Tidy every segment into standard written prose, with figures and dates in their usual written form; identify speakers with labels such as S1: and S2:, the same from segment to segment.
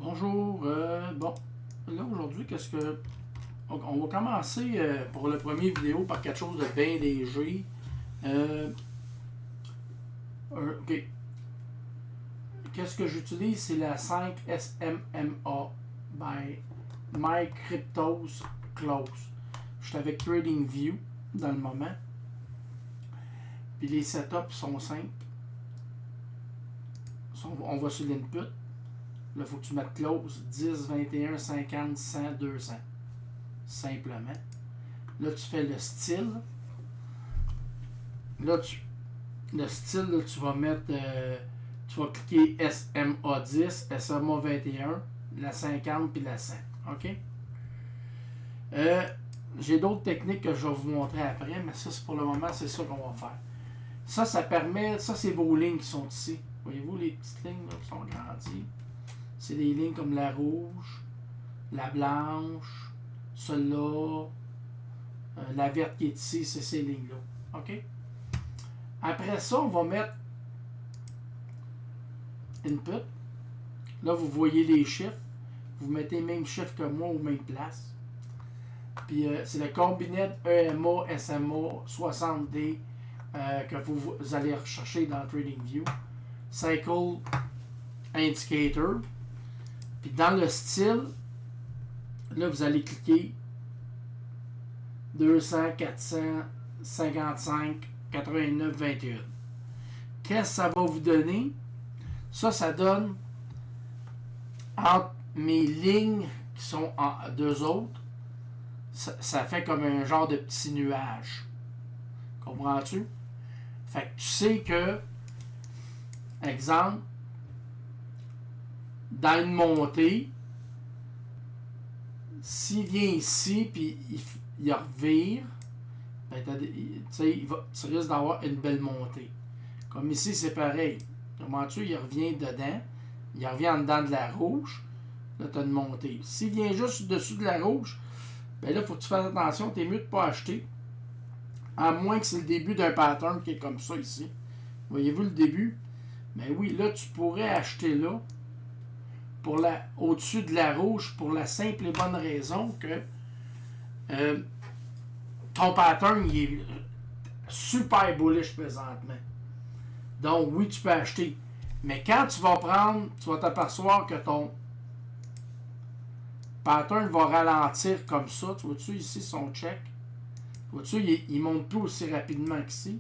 S1: Bonjour, bon, là aujourd'hui, qu'est-ce que... On va commencer pour le premier vidéo par quelque chose de bien léger. Ok. Qu'est-ce que j'utilise? C'est la 5 SMMA by MyCryptos Close. Je suis avec TradingView dans le moment. Puis les setups sont simples. On va sur l'input. Là, il faut que tu mettes close 10, 21, 50, 100, 200. Simplement. Là, tu fais le style. Là, le style, là, tu vas mettre... tu vas cliquer SMA10, SMA21, la 50 puis la 100. OK? J'ai d'autres techniques que je vais vous montrer après, mais ça, c'est pour le moment, c'est ça qu'on va faire. Ça permet... Ça, c'est vos lignes qui sont ici. Voyez-vous les petites lignes là, qui sont grandies? C'est des lignes comme la rouge, la blanche, celle-là, la verte qui est ici, c'est ces lignes-là. OK? Après ça, on va mettre input. Là, vous voyez les chiffres. Vous mettez les mêmes chiffres que moi aux mêmes places. Puis, c'est le combiné EMA, SMA, 60D que vous allez rechercher dans TradingView. Cycle Indicator. Puis dans le style, là, vous allez cliquer 200, 400, 55, 89, 21. Qu'est-ce que ça va vous donner? Ça donne entre mes lignes qui sont en deux autres, ça fait comme un genre de petit nuage. Comprends-tu? Fait que tu sais que, exemple, dans une montée, s'il vient ici puis il revire, ben tu risques d'avoir une belle montée. Comme ici, c'est pareil. Comment-tu, il revient dedans, il revient en dedans de la rouge, là, tu as une montée. S'il vient juste dessus de la rouge, ben là, il faut que tu fasses attention, tu es mieux de ne pas acheter. À moins que c'est le début d'un pattern qui est comme ça ici. Voyez-vous le début? Ben oui, là, tu pourrais acheter là, au-dessus de la rouge, pour la simple et bonne raison que ton pattern il est super bullish présentement. Donc oui, tu peux acheter. Mais quand tu vas prendre, tu vas t'apercevoir que ton pattern va ralentir comme ça. Tu vois-tu ici son check? Tu vois-tu, il ne monte plus aussi rapidement qu'ici.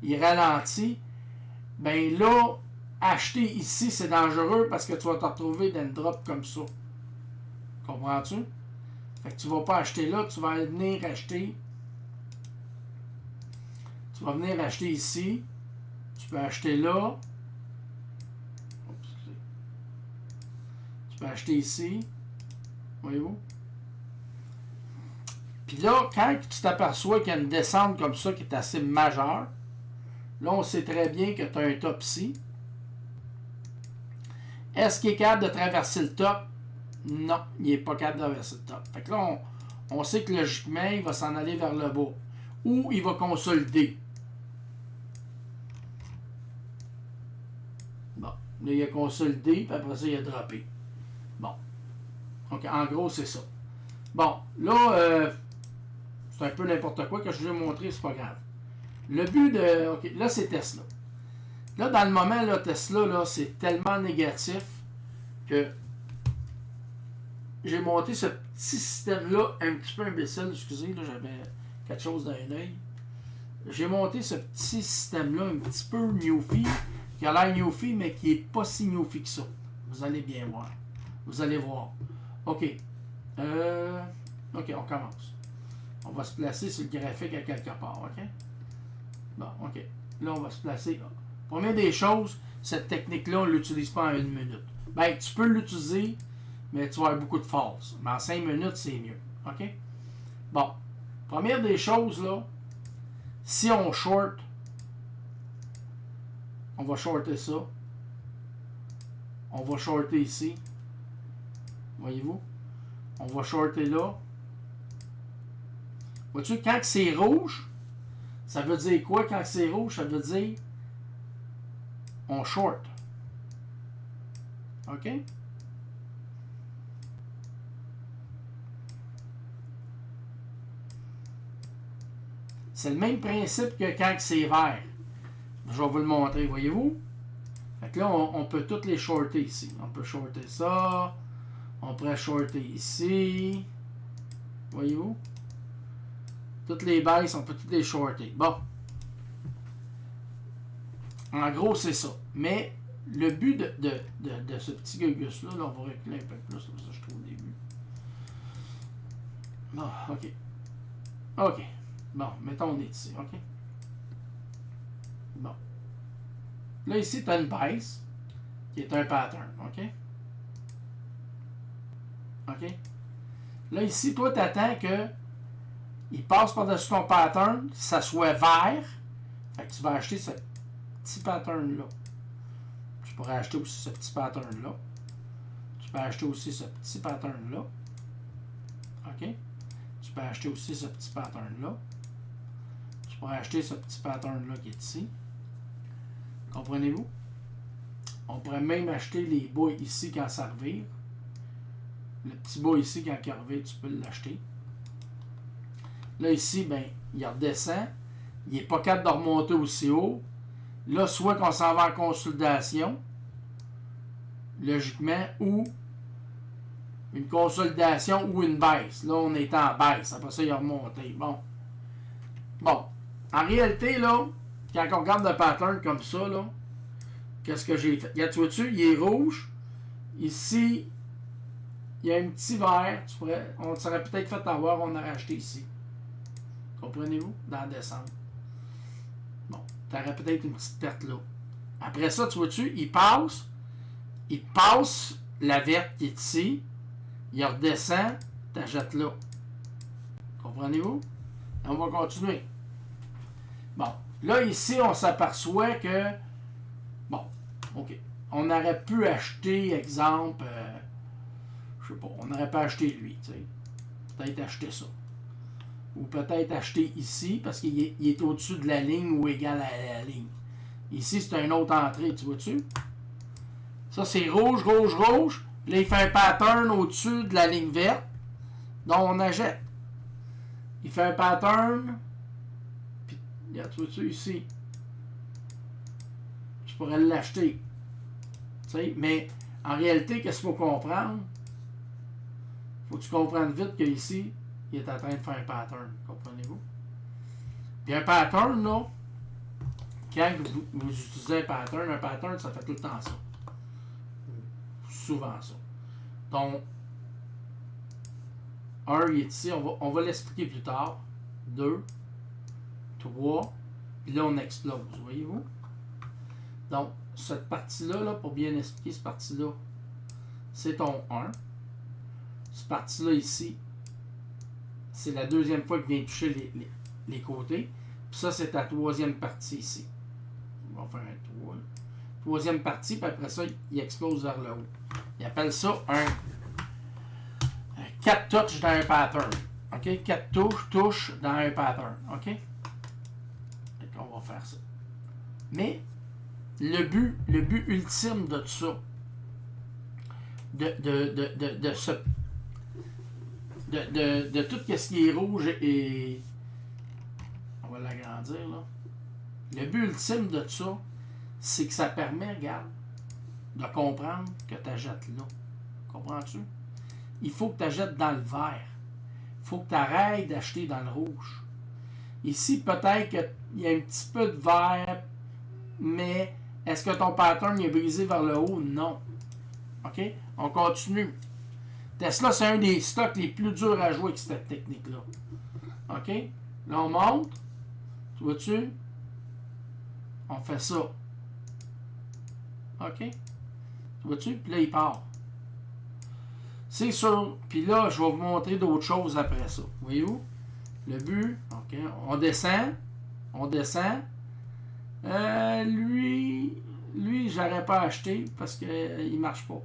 S1: Il ralentit. Ben là, acheter ici, c'est dangereux parce que tu vas te retrouver dans une drop comme ça. Comprends-tu? Fait que tu ne vas pas acheter là, tu vas venir acheter. Tu vas venir acheter ici. Tu peux acheter là. Tu peux acheter ici. Voyez-vous? Puis là, quand tu t'aperçois qu'il y a une descente comme ça qui est assez majeure, là, on sait très bien que tu as un top ici. Est-ce qu'il est capable de traverser le top? Non, il n'est pas capable de traverser le top. Fait que là, on sait que logiquement, il va s'en aller vers le bas. Ou il va consolider. Bon, là, il a consolidé, puis après ça, il a droppé. Bon. Donc, en gros, c'est ça. Bon, là, c'est un peu n'importe quoi que je vais vous montrer, c'est pas grave. Le but de... OK, là, c'est Tesla. Là, dans le moment, là, Tesla, là, c'est tellement négatif que j'ai monté ce petit système-là un petit peu imbécile. Excusez, là, j'avais quelque chose dans un œil. J'ai monté ce petit système-là un petit peu newfie, qui a l'air newfie, mais qui n'est pas si newfie que ça. Vous allez bien voir. Vous allez voir. OK. OK, on commence. On va se placer sur le graphique à quelque part, OK? Bon, OK. Là, on va se placer. Là. Première des choses, cette technique-là, on ne l'utilise pas en une minute. Ben, tu peux l'utiliser, mais tu vas avoir beaucoup de force. Mais en 5 minutes, c'est mieux. OK? Bon. Première des choses, là, si on short, on va shorter ça. On va shorter ici. Voyez-vous? On va shorter là. Vois-tu, quand c'est rouge, ça veut dire quoi quand c'est rouge? Ça veut dire on short. OK? C'est le même principe que quand c'est vert. Je vais vous le montrer, voyez-vous? Fait que là, on peut toutes les shorter ici. On peut shorter ça. On pourrait shorter ici. Voyez-vous? Toutes les baisses, on peut toutes les shorter. Bon. En gros, c'est ça. Mais le but de ce petit gugus-là, là, on va reculer un peu plus, comme ça, je trouve, au début. Bon, OK. OK. Bon, mettons, on est ici, OK? Bon. Là, ici, tu as une baisse, qui est un pattern, OK? OK? Là, ici, toi, tu attends que il passe par-dessus ton pattern, que ça soit vert. Fait que tu vas acheter ce petit pattern-là. Tu pourrais acheter aussi ce petit pattern-là. Tu peux acheter aussi ce petit pattern-là. OK? Tu peux acheter aussi ce petit pattern-là. Tu pourrais acheter ce petit pattern-là qui est ici. Comprenez-vous? On pourrait même acheter les bas ici quand ça revire. Le petit bas ici, quand il revire, tu peux l'acheter. Là, ici, ben, il redescend. Il n'est pas capable de remonter aussi haut. Là, soit qu'on s'en va en consolidation, logiquement, ou une consolidation ou une baisse. Là, on est en baisse. Après ça, il a remonté. Bon. Bon. En réalité, là, quand on regarde le pattern comme ça, là, qu'est-ce que j'ai fait? Regarde, tu vois-tu, il est rouge. Ici, il y a un petit vert. On serait peut-être fait avoir, on aurait acheté ici. Comprenez-vous? Dans décembre. Bon, tu aurais peut-être une petite perte là. Après ça, tu vois-tu, il passe la verte qui est ici, il redescend, tu achètes là. Comprenez-vous? On va continuer. Bon, là, ici, on s'aperçoit que, bon, OK, on aurait pu acheter, exemple, je sais pas, on aurait pas acheté lui, tu sais. Peut-être acheter ça. Ou peut-être acheter ici, parce qu'il est au-dessus de la ligne ou égal à la ligne. Ici, c'est une autre entrée, tu vois-tu? Ça, c'est rouge, rouge, rouge. Puis là, il fait un pattern au-dessus de la ligne verte. Donc, on achète. Il fait un pattern. Puis, regarde, tu vois-tu, ici. Je pourrais l'acheter. Tu sais, mais en réalité, qu'est-ce qu'il faut comprendre? Faut que tu comprennes vite qu'ici, il est en train de faire un pattern. Comprenez-vous? Puis un pattern, là, quand vous utilisez un pattern, ça fait tout le temps ça. Souvent ça. Donc, 1, il est ici. On va l'expliquer plus tard. 2, 3, puis là, on explose. Voyez-vous? Donc, cette partie-là, là, pour bien expliquer cette partie-là, c'est ton 1. Cette partie-là ici, c'est la deuxième fois qu'il vient toucher les côtés. Puis ça, c'est ta troisième partie ici. On va faire un 3. Troisième partie, puis après ça, il explose vers le haut. Il appelle ça un 4 touches dans un pattern. OK? 4 touches dans un pattern. OK? Donc, on va faire ça. Mais le but ultime de ça, de tout ce qui est rouge et on va l'agrandir là. Le but ultime de ça, c'est que ça permet, regarde, de comprendre que tu achètes là. Comprends-tu? Il faut que tu achètes dans le vert. Il faut que tu arrêtes d'acheter dans le rouge. Ici, peut-être qu'il y a un petit peu de vert, mais est-ce que ton pattern est brisé vers le haut? Non. OK? On continue. Tesla, c'est un des stocks les plus durs à jouer avec cette technique-là. OK? Là, on monte. Tu vois-tu? On fait ça. OK? Tu vois-tu? Puis là, il part. C'est sûr. Puis là, je vais vous montrer d'autres choses après ça. Voyez-vous? Le but. OK? On descend. On descend. Lui, j'aurais pas acheté parce qu'il ne marche pas.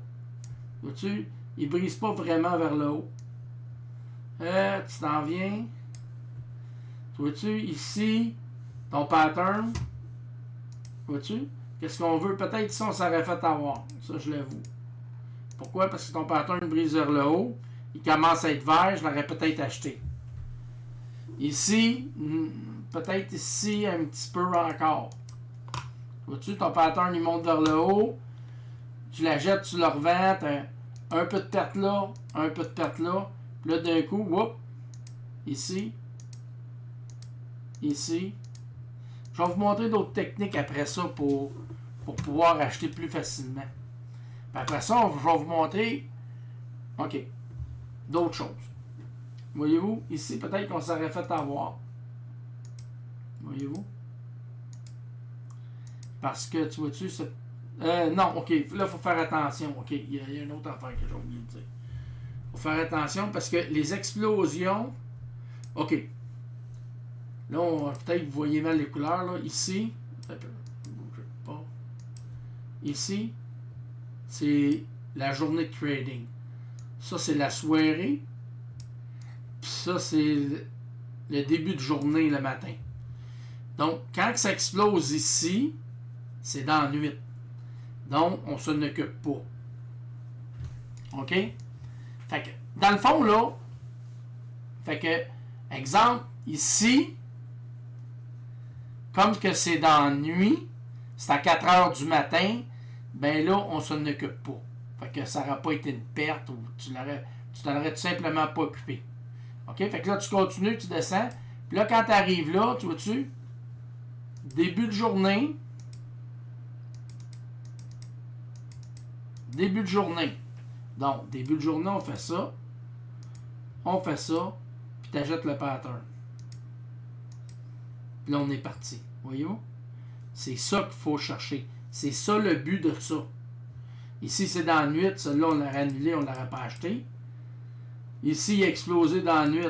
S1: Vois-tu? Il ne brise pas vraiment vers le haut. Tu t'en viens. Vois-tu? Ici, ton pattern. Vois-tu? Qu'est-ce qu'on veut? Peut-être ici, on s'aurait fait avoir. Ça, je l'avoue. Pourquoi? Parce que ton pattern brise vers le haut. Il commence à être vert. Je l'aurais peut-être acheté. Ici, peut-être ici un petit peu encore. Vois-tu, ton pattern, il monte vers le haut. Tu la jettes, tu la revends. Un peu de perte là, un peu de perte là. Puis là, d'un coup, whoop, ici, ici. Je vais vous montrer d'autres techniques après ça pour pouvoir acheter plus facilement. Puis après ça, je vais vous montrer, OK, d'autres choses. Voyez-vous, ici, peut-être qu'on s'aurait fait avoir. Voyez-vous? Parce que, tu vois-tu, non, OK, là, il faut faire attention. OK, il y a une autre affaire que j'ai oublié de dire. Il faut faire attention parce que les explosions... OK. Là, peut-être vous voyez mal les couleurs, là. Ici, ici, c'est la journée de trading. Ça, c'est la soirée. Puis ça, c'est le début de journée le matin. Donc, quand ça explose ici, c'est dans la nuit. Donc, on ne s'en occupe pas. OK? Fait que, dans le fond, là, fait que, exemple, ici, comme que c'est dans la nuit, c'est à 4 heures du matin, ben là, on ne s'en occupe pas. Fait que ça n'aurait pas été une perte ou tu t'en aurais tout simplement pas occupé. OK? Fait que là, tu continues, tu descends. Puis là, quand tu arrives là, tu vois-tu? Début de journée. Début de journée. Donc, début de journée, on fait ça. On fait ça. Puis tu achètes le pattern. Puis là, on est parti. Voyez-vous? C'est ça qu'il faut chercher. C'est ça le but de ça. Ici, c'est dans la nuit. Celui-là, on l'aurait annulé, on ne l'aurait pas acheté. Ici, il a explosé dans la nuit.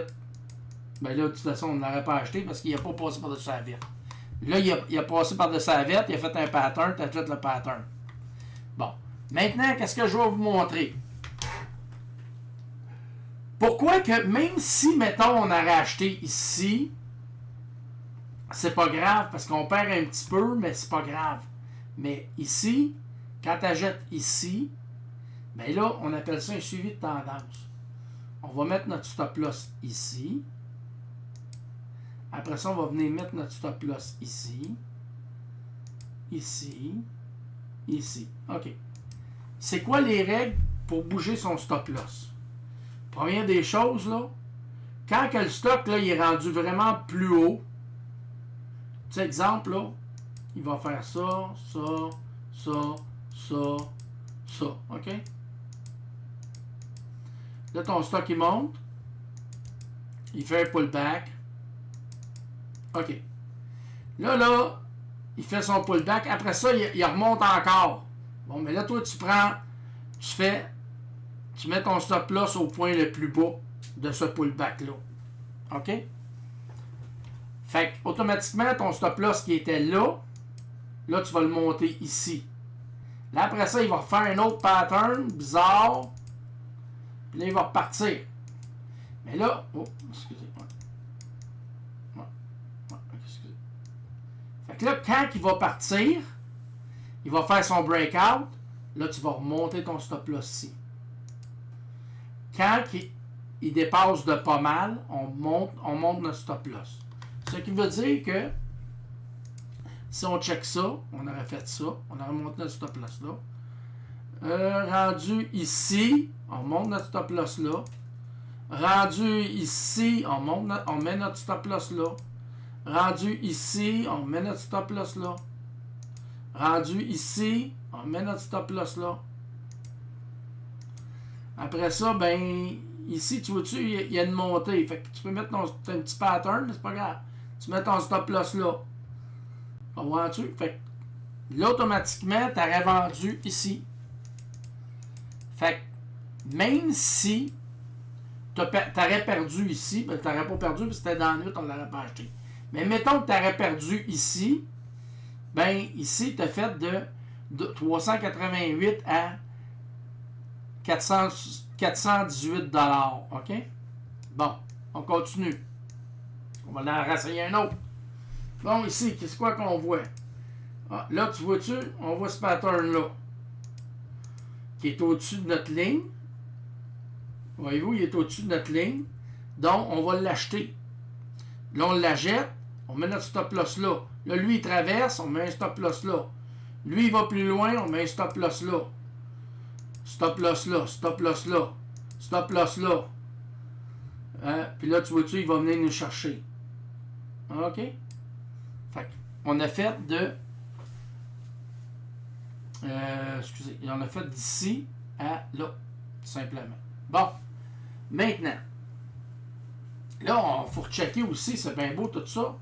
S1: Ben là, de toute façon, on ne l'aurait pas acheté parce qu'il n'a pas passé par-dessus la vitre. Là, il a passé par-dessus la vitre, il a fait un pattern, tu achètes le pattern. Bon. Maintenant, qu'est-ce que je vais vous montrer? Pourquoi que même si, mettons, on aurait acheté ici, c'est pas grave parce qu'on perd un petit peu, mais c'est pas grave. Mais ici, quand tu achètes ici, ben là, on appelle ça un suivi de tendance. On va mettre notre stop loss ici. Après ça, on va venir mettre notre stop loss ici. Ici. Ici. OK. C'est quoi les règles pour bouger son stop loss? Première des choses, là, quand que le stock là, il est rendu vraiment plus haut, tu sais, exemple, là, il va faire ça, ça, ça, ça, ça. OK? Là, ton stock, il monte. Il fait un pullback. OK. Là, il fait son pullback. Après ça, il remonte encore. Bon, mais là, toi, tu mets ton stop loss au point le plus bas de ce pullback-là. OK? Fait que, automatiquement, ton stop loss qui était là, tu vas le monter ici. Là, après ça, il va refaire un autre pattern bizarre. Puis là, il va repartir. Mais là, oh, excusez. Excusez. Fait que là, quand il va partir, il va faire son breakout. Là, tu vas remonter ton stop loss ici. Quand il dépasse de pas mal, on monte notre stop loss. Ce qui veut dire que si on check ça, on aurait fait ça, on aurait monté notre stop loss là. Rendu ici, on monte notre stop loss là. Rendu ici, on met notre stop loss là. Rendu ici, on met notre stop loss là. Rendu ici, on met notre stop loss là. Après ça, ben, ici, tu vois-tu, il y a une montée. Fait que tu peux mettre un petit pattern, mais c'est pas grave. Tu mets ton stop loss là. Comprends-tu? Fait que là, automatiquement, tu aurais vendu ici. Fait que même si tu aurais perdu ici, ben, tu n'aurais pas perdu parce que c'était dans la nuit, on ne l'aurait pas acheté. Mais mettons que tu aurais perdu ici, ben ici, tu as fait de 388 à 418 $. OK? Bon, on continue. On va en rassayer un autre. Bon, ici, qu'est-ce qu'on voit? Ah, là, tu vois-tu? On voit ce pattern-là. Qui est au-dessus de notre ligne. Voyez-vous, il est au-dessus de notre ligne. Donc, on va l'acheter. Là, on la jette. On met notre stop loss là. Là, lui, il traverse, on met un stop loss là. Lui, il va plus loin, on met un stop loss là. Stop loss là, stop loss là, stop loss là. Puis là, tu vois-tu, il va venir nous chercher. OK? Fait on a fait de... excusez, on a fait d'ici à là, tout simplement. Bon, maintenant, là, il faut rechecker aussi, c'est bien beau tout ça,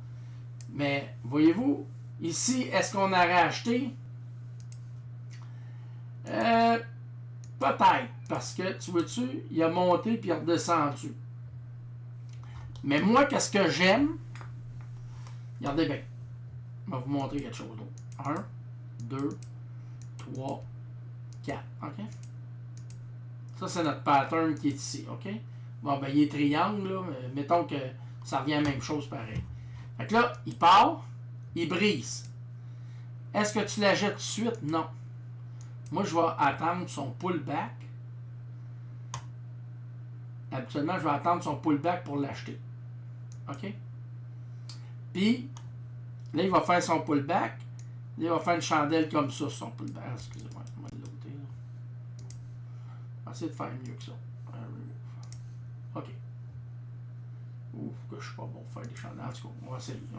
S1: mais voyez-vous, ici, est-ce qu'on aurait acheté? Peut-être, parce que, tu vois-tu, il a monté puis il a redescendu. Mais moi, qu'est-ce que j'aime? Regardez bien. Je vais vous montrer quelque chose d'autre. 1, 2, 3, 4. OK? Ça, c'est notre pattern qui est ici. OK? Bon, ben, il est triangle, là. Mettons que ça revient à la même chose pareil. Fait que là, il part, il brise. Est-ce que tu la jettes tout de suite? Non. Moi, je vais attendre son pullback. Habituellement, je vais attendre son pullback pour l'acheter. OK? Puis, là, il va faire son pullback. Là, il va faire une chandelle comme ça, son pullback. Excusez-moi, je vais l'ôter. On va essayer de faire mieux que ça. OK. Ouf, que je suis pas bon pour faire des chandelles. En tout cas, on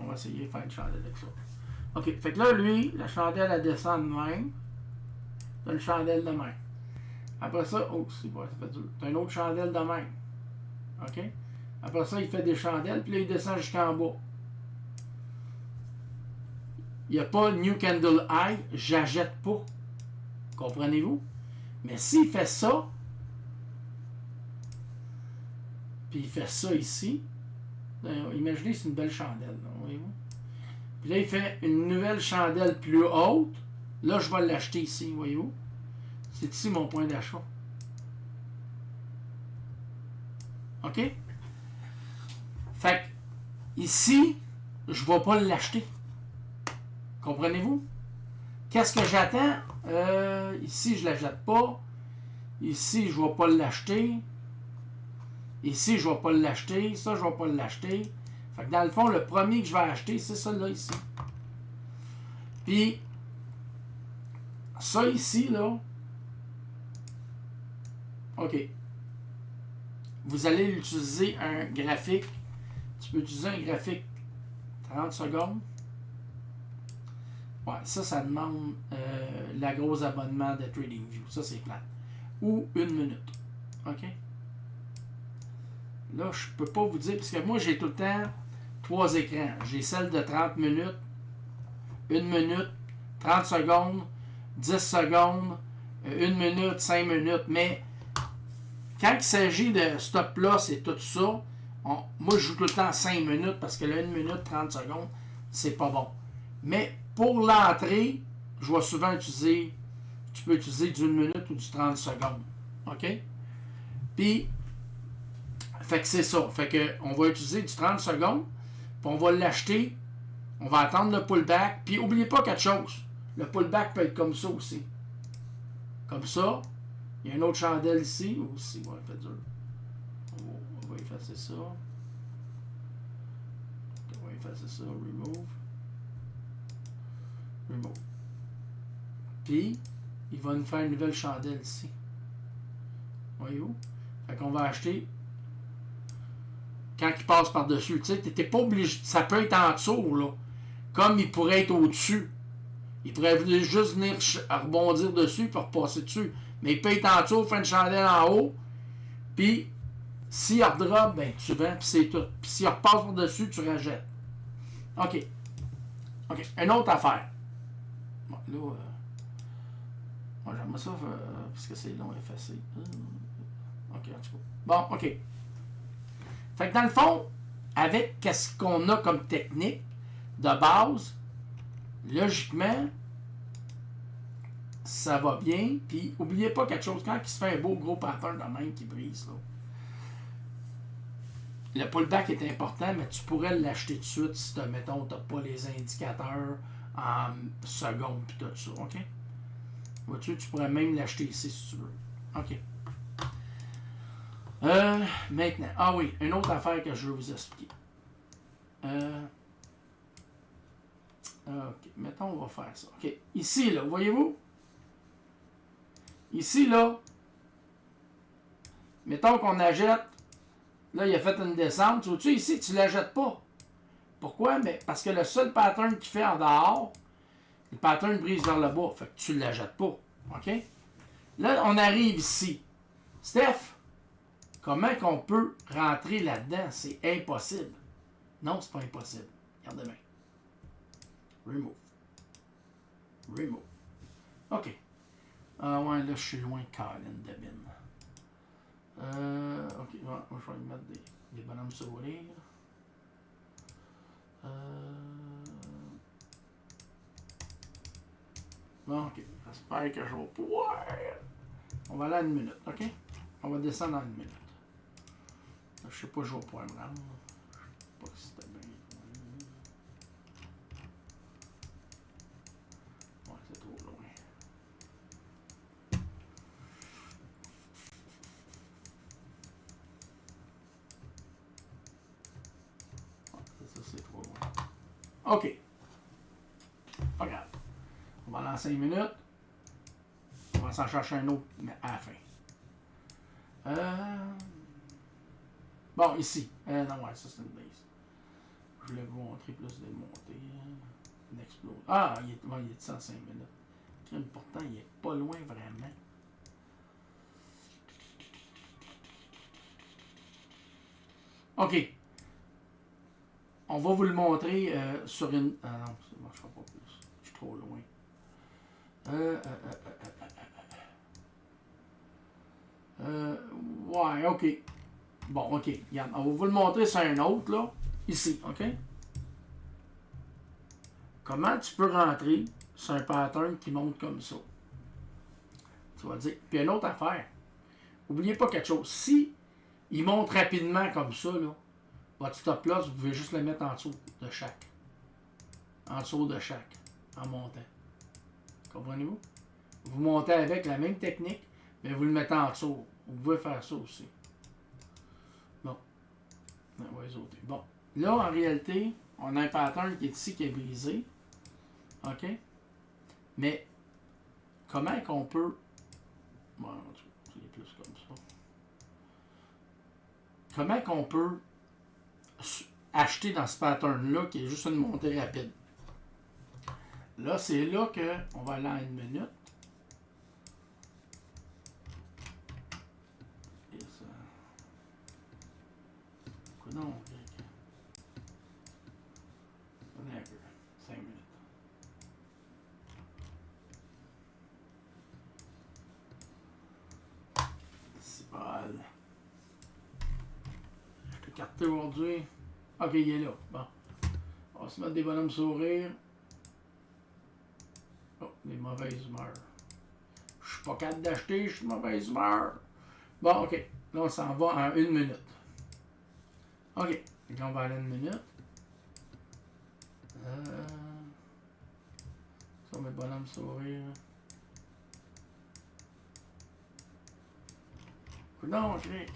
S1: va essayer de faire une chandelle avec ça. OK, fait que là, lui, la chandelle, elle descend de même. T'as une chandelle de même. Après ça, oh, c'est bon, ça fait dur. T'as une autre chandelle de même. OK? Après ça, il fait des chandelles, puis là, il descend jusqu'en bas. Il n'y a pas New Candle High, j'achète pas. Comprenez-vous? Mais s'il fait ça, puis il fait ça ici, imaginez, c'est une belle chandelle, voyez-vous? Puis là, il fait une nouvelle chandelle plus haute. Là, je vais l'acheter ici, voyez-vous? C'est ici mon point d'achat. OK? Fait que, ici, je ne vais pas l'acheter. Comprenez-vous? Qu'est-ce que j'attends? Ici, je ne la jette pas. Ici, je ne vais pas l'acheter. Ici, je ne vais pas l'acheter. Ça, je ne vais pas l'acheter. Fait que dans le fond, le premier que je vais acheter, c'est celui-là ici. Puis, ça ici, là, OK. Vous allez utiliser un graphique. Tu peux utiliser un graphique 30 secondes. Ouais, ça demande la grosse abonnement de TradingView. Ça, c'est plate. Ou 1 minute. OK? Là, je peux pas vous dire, parce que moi, j'ai tout le temps 3 écrans. J'ai celle de 30 minutes, 1 minute, 30 secondes, 10 secondes, 1 minute, 5 minutes. Mais quand il s'agit de stop loss et tout ça, moi, je joue tout le temps 5 minutes parce que là, 1 minute, 30 secondes, c'est pas bon. Mais pour l'entrée, je vais souvent utiliser, tu peux utiliser du 1 minute ou du 30 secondes. OK? Puis, fait que c'est ça. Fait que on va utiliser du 30 secondes, puis on va l'acheter, on va attendre le pullback, puis n'oubliez pas quelque chose. Le pullback peut être comme ça aussi. Comme ça. Il y a une autre chandelle ici. Aussi, ouais, fait dur. On va effacer ça. On va effacer ça. Remove. Remove. Puis, il va nous faire une nouvelle chandelle ici. Voyez-vous? Fait qu'on va acheter quand il passe par-dessus. Tu sais, t'es pas obligé. Ça peut être en dessous, là. Comme il pourrait être au-dessus. Il pourrait juste venir rebondir dessus pour repasser dessus. Mais il peut être en dessous, faire une chandelle en haut. Puis, s'il redrop, ben tu vends, puis c'est tout. Puis s'il repasse par-dessus, tu rajettes. OK. OK. Une autre affaire. Bon, là, moi, j'aime ça, parce que c'est long à effacer. OK, en tout cas. Bon, OK. Fait que dans le fond, avec qu'est-ce qu'on a comme technique de base, logiquement, ça va bien. Puis, n'oubliez pas quelque chose, quand il se fait un beau gros pattern de même qui brise, là, le pullback est important, mais tu pourrais l'acheter tout de suite si, mettons, tu n'as pas les indicateurs en secondes puis tout ça, OK? Vois-tu, tu pourrais même l'acheter ici si tu veux. OK. Maintenant, ah oui, une autre affaire que je veux vous expliquer. OK, mettons, on va faire ça. OK, ici, là, voyez-vous? Ici, là, mettons qu'on achète, là, il a fait une descente. Tu vois-tu, ici, tu ne l'achètes pas. Pourquoi? Mais parce que le seul pattern qu'il fait en dehors, le pattern brise vers le bas. Fait que tu ne l'achètes pas. OK? Là, on arrive ici. Steph, comment qu'on peut rentrer là-dedans? C'est impossible. Non, c'est pas impossible. Regarde demain. Remove. Remove. OK. Ah ouais, là, je suis loin de Colin Devin. OK, ouais, je vais lui mettre des bonhommes sourires. Bon, OK. J'espère que je vais pouvoir. On va aller à une minute, OK? On va descendre en une minute. Je sais pas si je vais pouvoir me rendre. Je sais pas si c'était bien. Ouais, c'est trop loin. Ouais, ça, c'est trop loin. OK. Pas grave. On va aller en 5 minutes. On va s'en chercher un autre, mais à la fin. Bon, ici. Non, ouais, ça c'est une base. Je voulais vous montrer plus de montées. Une explosion. Ah, il est de 105 minutes. Pourtant, il est pas loin vraiment. OK. On va vous le montrer sur une... Ah non, ça ne marchera pas plus. Je suis trop loin. Ouais, OK. Bon, OK. Regarde, on va vous le montrer sur un autre, là. Ici, OK? Comment tu peux rentrer sur un pattern qui monte comme ça? Tu vas dire. Puis une autre affaire. N'oubliez pas quelque chose. Si il monte rapidement comme ça, là, votre stop loss, vous pouvez juste le mettre en dessous de chaque. En dessous de chaque. En montant. Comprenez-vous? Vous montez avec la même technique, mais vous le mettez en dessous. Vous pouvez faire ça aussi. Bon. On va les ôter. Bon. Là, en réalité, on a un pattern qui est ici, qui est brisé. OK? Mais, comment qu'on peut... Bon, c'est plus comme ça. Comment qu'on peut acheter dans ce pattern-là, qui est juste une montée rapide? Là, c'est là qu'on va aller en une minute. Et ça... Non, on est un peu. 5 minutes. C'est pas mal. Je t'ai carté aujourd'hui. OK, il est là. Bon. On va se mettre des bonhommes sourires. Oh, des mauvaises humeurs. Je suis pas capable d'acheter, je suis de mauvaise humeur. Bon, OK. Là, on s'en va en une minute. OK. Là, on va aller à une minute. Ça, mes bonhommes sourires. Non, je clique.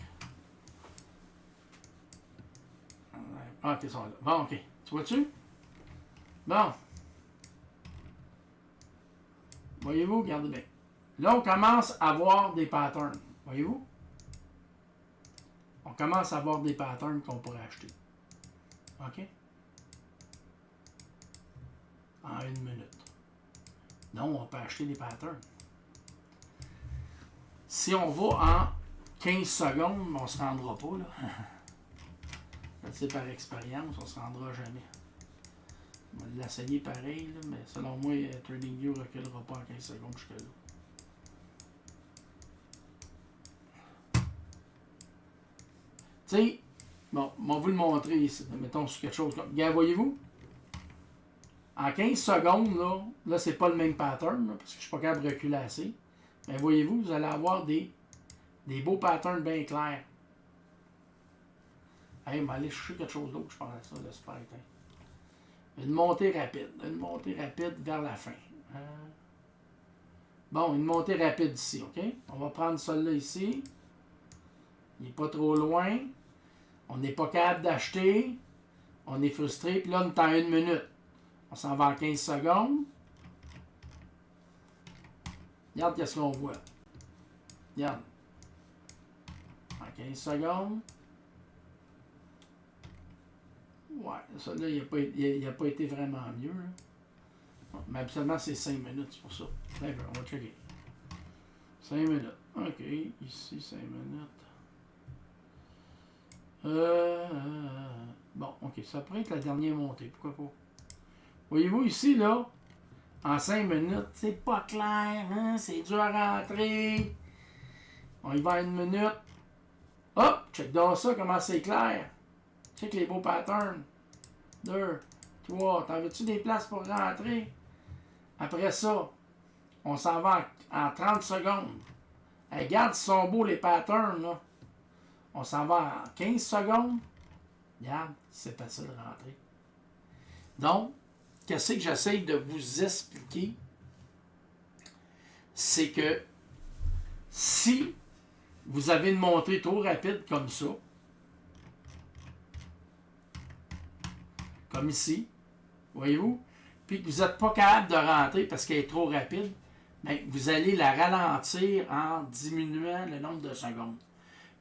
S1: Ah, OK, ils sont là. Bon, OK. Tu vois-tu? Bon. Voyez-vous? Regardez bien. Là, on commence à voir des patterns. Voyez-vous? On commence à voir des patterns qu'on pourrait acheter. OK? En une minute. Non, on peut acheter des patterns. Si on va en 15 secondes, on ne se rendra pas, là. C'est par expérience, on ne se rendra jamais. On va l'essayer pareil, là, mais selon moi, TradingView ne reculera pas en 15 secondes jusque là. Tu sais, bon, on va vous le montrer ici. Mettons sur quelque chose comme. Regarde, voyez-vous? En 15 secondes, là c'est pas le même pattern, là, parce que je suis pas capable de reculer assez. Mais voyez-vous, vous allez avoir des beaux patterns bien clairs. Hey, mais allez chercher quelque chose d'autre, je pense à ça, le super éteint. Une montée rapide vers la fin. Bon, une montée rapide ici, OK? On va prendre celle-là ici. Il n'est pas trop loin. On n'est pas capable d'acheter. On est frustré. Puis là, on est en une minute. On s'en va en 15 secondes. Regarde qu'est-ce qu'on voit. Regarde. En 15 secondes. Ouais, ça là, il n'a pas été vraiment mieux. Là. Mais habituellement, c'est 5 minutes, c'est pour ça. D'accord, on va checker. 5 minutes. OK, ici, 5 minutes. Bon, OK, ça pourrait être la dernière montée, pourquoi pas. Voyez-vous ici, là, en 5 minutes, c'est pas clair, hein? C'est dur à rentrer. On y va à 1 minute. Hop, check donc ça, comment c'est clair. Check les beaux patterns. 2, 3. T'en veux-tu des places pour rentrer? Après ça, on s'en va en 30 secondes. Hey, regarde, ils sont beaux les patterns, là. On s'en va en 15 secondes. Regarde, c'est facile de rentrer. Donc, qu'est-ce que j'essaie de vous expliquer? C'est que si vous avez une montée trop rapide comme ça, comme ici, voyez-vous, puis que vous n'êtes pas capable de rentrer parce qu'elle est trop rapide, bien, vous allez la ralentir en diminuant le nombre de secondes.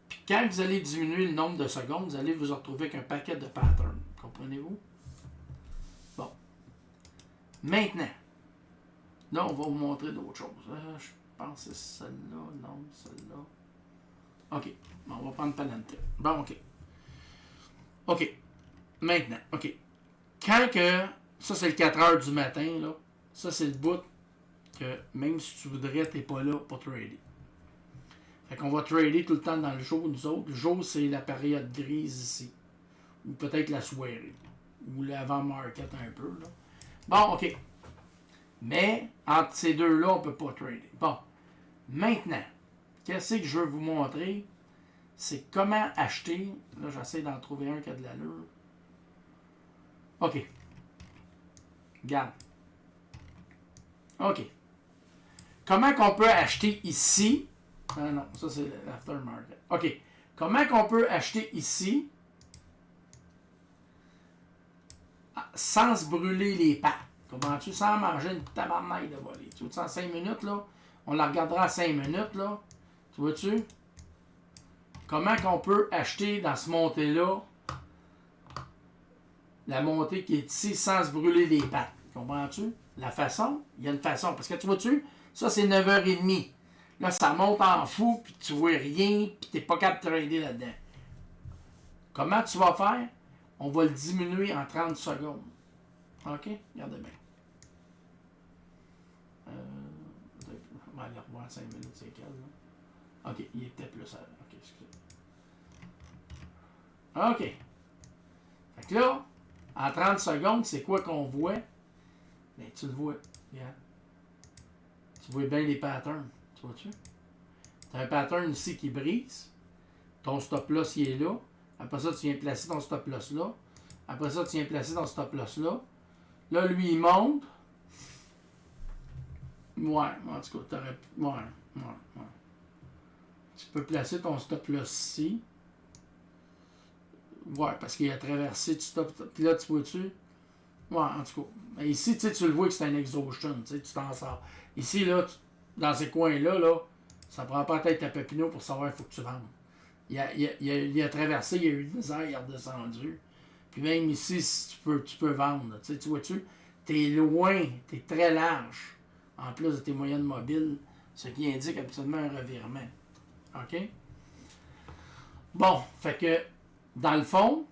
S1: Puis quand vous allez diminuer le nombre de secondes, vous allez vous retrouver avec un paquet de patterns. Comprenez-vous? Bon. Maintenant, là, on va vous montrer d'autres choses. Je pense que c'est celle-là. Non, celle-là. OK. Bon, on va prendre Palantir. Bon, OK. OK. Maintenant, OK. Quand que... Ça, c'est le 4 heures du matin, là. Ça, c'est le bout que même si tu voudrais, tu n'es pas là pour trader. Fait qu'on va trader tout le temps dans le jour, nous autres. Le jour, c'est la période grise ici. Ou peut-être la soirée. Ou l'avant-market un peu, là. Bon, OK. Mais, entre ces deux-là, on ne peut pas trader. Bon. Maintenant, qu'est-ce que je veux vous montrer? C'est comment acheter. Là, j'essaie d'en trouver un qui a de l'allure. OK. Regarde. OK. Comment qu'on peut acheter ici? Ah non, ça c'est l'aftermarket. OK. Comment qu'on peut acheter ici sans se brûler les pattes? Comprends-tu? Sans manger une tabarnak de volée. Tu vois, en 5 minutes, là? On la regardera à 5 minutes, là. Tu vois-tu? Comment qu'on peut acheter dans ce montée-là la montée qui est ici sans se brûler les pattes? Comprends-tu? La façon? Il y a une façon. Parce que tu vois-tu? Ça, c'est 9h30. Là, ça monte en fou, puis tu vois rien, puis tu n'es pas capable de trader là-dedans. Comment tu vas faire? On va le diminuer en 30 secondes. OK? Regardez bien. On va aller revoir 5 minutes, c'est quel, là? OK, il est peut-être plus... OK, excusez. OK. Fait que là, en 30 secondes, c'est quoi qu'on voit? Bien, tu le vois. Regarde. Tu vois bien les patterns. Tu vois-tu? Tu as un pattern ici qui brise. Ton stop-loss, il est là. Après ça, tu viens placer ton stop-loss là. Après ça, tu viens placer ton stop-loss là. Là, lui, il monte. Ouais, en tout cas, tu aurais... Ouais. Tu peux placer ton stop-loss ici. Ouais, parce qu'il a traversé du stop. Puis là, tu vois-tu? Ouais, en tout cas. Mais ici, tu le vois que c'est un exhaustion. Tu t'en sors. Ici, là, dans ces coins-là, là, ça prend pas la tête à Papineau pour savoir qu'il faut que tu vendes. Il a traversé, il a eu une misère, il a redescendu. Puis même ici, si tu peux vendre. Tu vois-tu? T'es loin, t'es très large. En plus de tes moyennes mobiles, ce qui indique absolument un revirement. OK? Bon, fait que, dans le fond,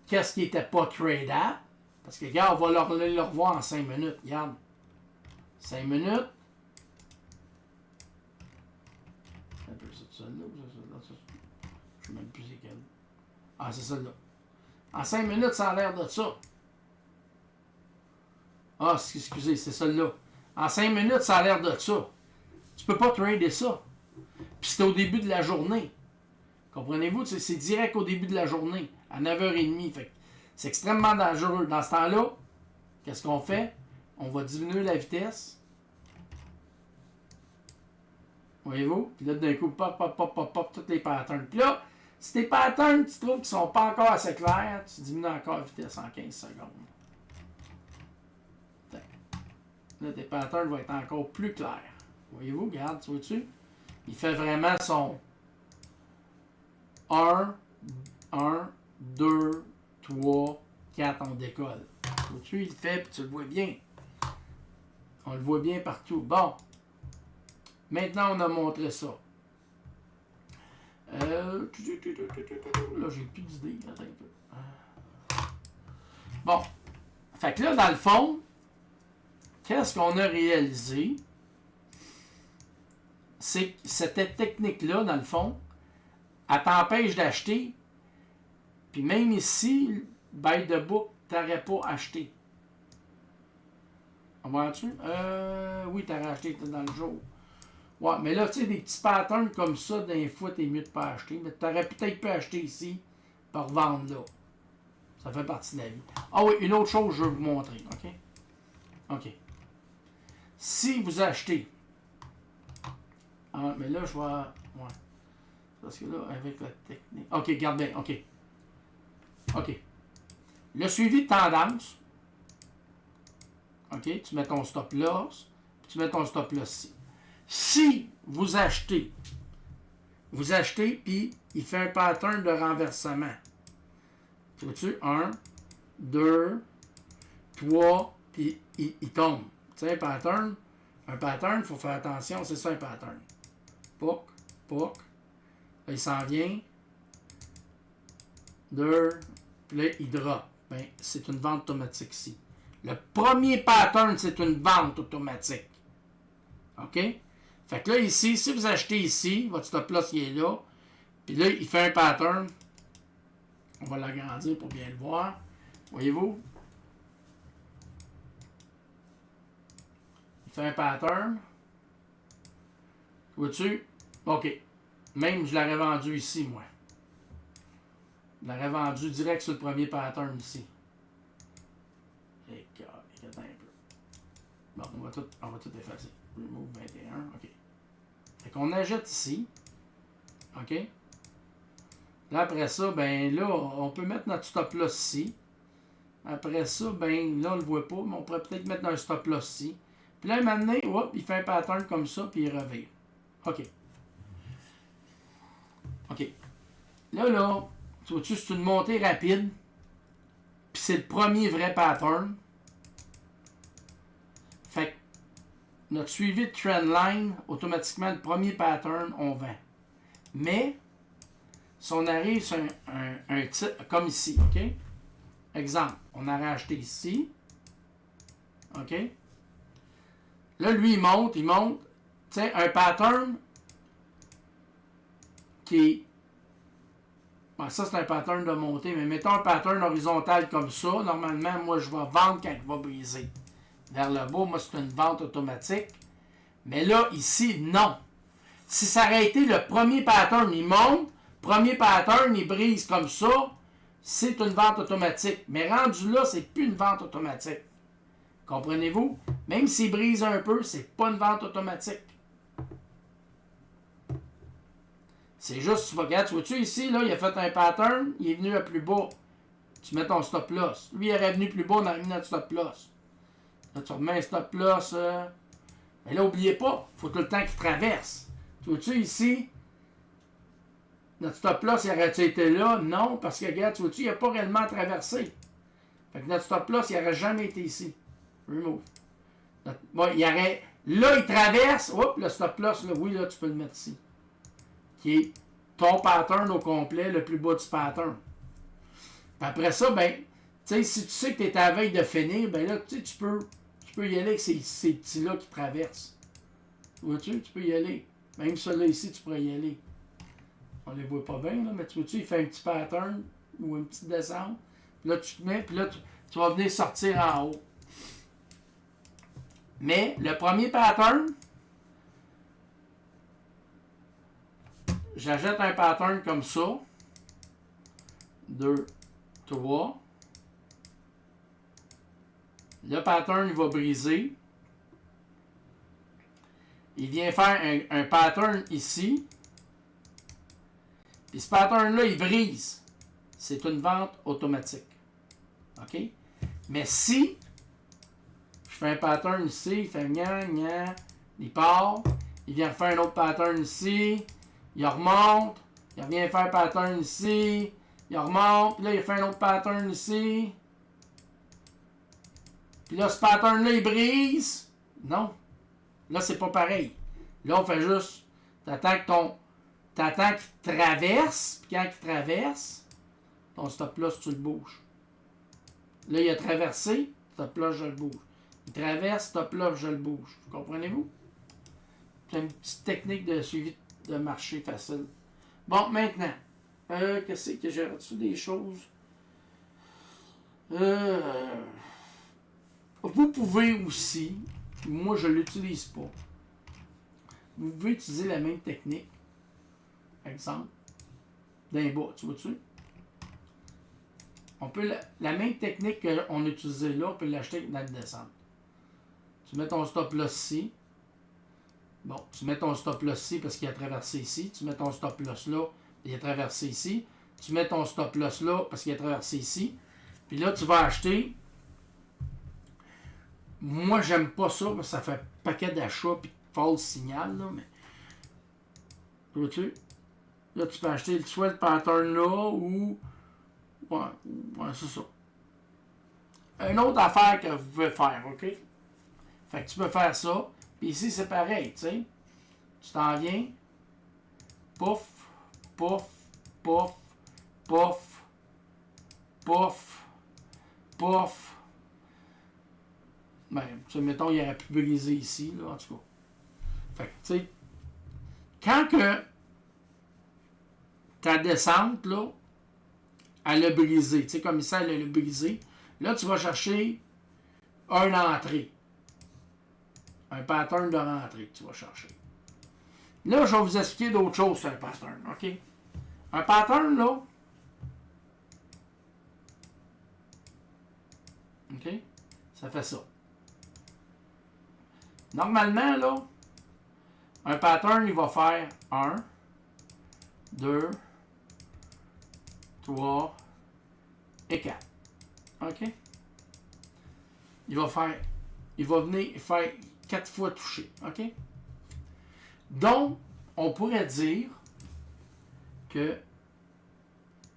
S1: qu'est-ce qui n'était pas tradable? Parce que, regarde, on va le revoir en 5 minutes. Regarde. 5 minutes. Un peu, c'est celle-là ou c'est celle-là? Je ne sais même plus c'est quelle. Ah, c'est celle-là. En 5 minutes, ça a l'air de ça. Ah, excusez, c'est celle-là. En 5 minutes, ça a l'air de ça. Tu peux pas trader ça. Puis c'est au début de la journée. Comprenez-vous? C'est direct au début de la journée, à 9h30. Fait que c'est extrêmement dangereux. Dans ce temps-là, qu'est-ce qu'on fait? On va diminuer la vitesse. Voyez-vous? Puis là, d'un coup, pop, tous les patterns. Puis là, si tes patterns, tu trouves qu'ils sont pas encore assez clairs, tu diminues encore la vitesse en 15 secondes. Là, tes patterns vont être encore plus clairs. Voyez-vous, regarde, tu vois-tu? Il fait vraiment son 1, 2, 3, 4, on décolle. Vois-tu, il le fait, puis tu le vois bien. On le voit bien partout. Bon. Maintenant, on a montré ça. Là, j'ai plus d'idées. Attends un peu. Bon. Fait que là, dans le fond, qu'est-ce qu'on a réalisé? C'est que cette technique-là, dans le fond, elle t'empêche d'acheter. Puis même ici, by the book, t'aurais pas acheté. Vois-tu? Oui, t'aurais acheté dans le jour. Ouais, mais là, tu sais, des petits patterns comme ça, d'un fois, t'es mieux de pas acheter. Mais t'aurais peut-être pu acheter ici, pour vendre là. Ça fait partie de la vie. Ah oui, une autre chose, je vais vous montrer. OK? OK. Si vous achetez. Ah, mais là, je vais. Ouais. Parce que là, avec la technique. OK, garde bien. OK. OK. Le suivi de tendance. OK? Tu mets ton stop loss. Puis tu mets ton stop loss ici. Si vous achetez, puis il fait un pattern de renversement. Tu vois-tu? 1, 2, 3, puis il tombe. Tu sais, un pattern, il faut faire attention, c'est ça un pattern. Poc, poc. Là, il s'en vient. 2, puis là, il drop. Ben, c'est une vente automatique ici. Le premier pattern, c'est une vente automatique. OK? Fait que là, ici, si vous achetez ici, votre stop loss, il est là. Puis là, il fait un pattern. On va l'agrandir pour bien le voir. Voyez-vous? Il fait un pattern. Vois-tu? OK. Même, je l'aurais vendu ici, moi. Je l'aurais vendu direct sur le premier pattern ici. Et attends un peu. Bon, on va tout effacer. Remove 21. OK. Fait qu'on achète ici. OK? Là, après ça, ben là, on peut mettre notre stop loss ici. Après ça, ben là, on le voit pas, mais on pourrait peut-être mettre un stop loss ici. Puis là, maintenant, hop, il fait un pattern comme ça, puis il revient. OK. OK. Là, tu vois-tu, c'est une montée rapide. Puis c'est le premier vrai pattern. Fait que notre suivi de trendline, automatiquement, le premier pattern, on vend. Mais, si on arrive sur un titre, comme ici, OK? Exemple, on aurait acheté ici. OK? Là, lui, il monte. Tu sais, un pattern qui est... Bon, ça, c'est un pattern de montée, mais mettons un pattern horizontal comme ça. Normalement, moi, je vais vendre quand il va briser. Vers le bas, moi, c'est une vente automatique. Mais là, ici, non. Si ça aurait été le premier pattern, il monte. Premier pattern, il brise comme ça. C'est une vente automatique. Mais rendu là, c'est plus une vente automatique. Comprenez-vous? Même s'il brise un peu, c'est pas une vente automatique. C'est juste, regarde, tu vois-tu ici, là, il a fait un pattern, il est venu à plus bas. Tu mets ton stop loss. Lui, il aurait venu plus bas, on aurait mis notre stop loss. Là, tu remets un stop loss. Mais là, n'oubliez pas, il faut tout le temps qu'il traverse. Tu vois-tu ici, notre stop loss, il aurait-tu été là? Non, parce que, regarde, tu vois-tu, il n'a pas réellement traversé. Fait que notre stop loss, il n'aurait jamais été ici. Remove. Bon, il aurait... Là, il traverse. Oups, le stop loss, là, oui, là, tu peux le mettre ici. Qui est ton pattern au complet, le plus bas du pattern. Puis après ça, ben, tu sais, si tu sais que tu es à la veille de finir, ben là, tu sais, tu peux y aller avec ces petits-là qui traversent. Vois-tu, tu peux y aller. Même celui-là ici, tu pourrais y aller. On les voit pas bien, là, mais tu vois-tu, il fait un petit pattern ou une petite descente. Puis là, tu te mets, puis là, tu vas venir sortir en haut. Mais le premier pattern, j'achète un pattern comme ça. 2, 3. Le pattern, il va briser. Il vient faire un pattern ici. Puis ce pattern-là, il brise. C'est une vente automatique. OK? Mais si Je fais un pattern ici, il fait gna, gna, il part. Il vient faire un autre pattern ici, il remonte. Il revient faire un pattern ici, il remonte. Puis là, il fait un autre pattern ici. Puis là, ce pattern-là, il brise. Non. Là, c'est pas pareil. Là, on fait juste, t'attends qu'il traverse. Puis quand il traverse, ton stop-loss, tu le bouges. Là, il a traversé, stop-loss, je le bouge. Il traverse, stop-loss, je le bouge. Comprenez-vous? C'est une petite technique de suivi de marché facile. Bon, maintenant, qu'est-ce que j'ai reçu des choses? Vous pouvez aussi, moi je ne l'utilise pas, vous pouvez utiliser la même technique. Exemple, d'un bas, tu vois-tu? On peut la même technique qu'on a utilisée là, on peut l'acheter dans la descente. Tu mets ton stop loss ici. Bon, tu mets ton stop loss ici parce qu'il a traversé ici. Tu mets ton stop loss là, il a traversé ici. Tu mets ton stop loss là parce qu'il a traversé ici. Puis là, tu vas acheter. Moi, j'aime pas ça parce que ça fait paquet d'achats puis false signal, là, mais. Vois-tu? Là, tu peux acheter soit le pattern là ou. Ouais, c'est ça. Une autre affaire que vous pouvez faire, OK? Fait que tu peux faire ça. Puis ici, c'est pareil, tu sais. Tu t'en viens. Pouf, pouf, pouf, pouf, pouf, pouf. Ben, tu sais, mettons, il aurait pu briser ici, là, en tout cas. Fait que, tu sais, quand que ta descente, là, elle a brisé, tu sais, comme ça, elle a brisé, là, tu vas chercher une entrée. Un pattern de rentrée que tu vas chercher. Là, je vais vous expliquer d'autres choses sur un pattern, OK? Un pattern, là, OK? Ça fait ça. Normalement, là, un pattern, il va faire 1, 2, 3 et 4. OK? Il va venir faire 4 fois toucher. OK? Donc, on pourrait dire que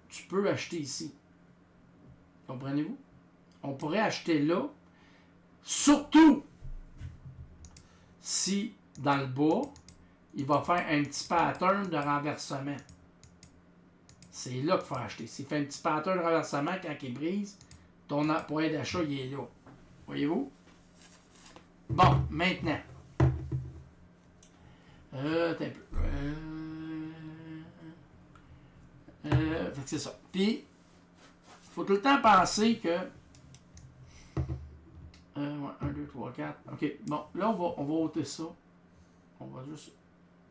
S1: tu peux acheter ici. Comprenez-vous? On pourrait acheter là, surtout si dans le bas, il va faire un petit pattern de renversement. C'est là qu'il faut acheter. S'il fait un petit pattern de renversement quand il brise, ton point d'achat, il est là. Voyez-vous? Bon, maintenant. Attends un peu. Fait que c'est ça. Puis, il faut tout le temps penser que. 1, 2, 3, 4. OK. Bon, là, on va ôter ça. On va juste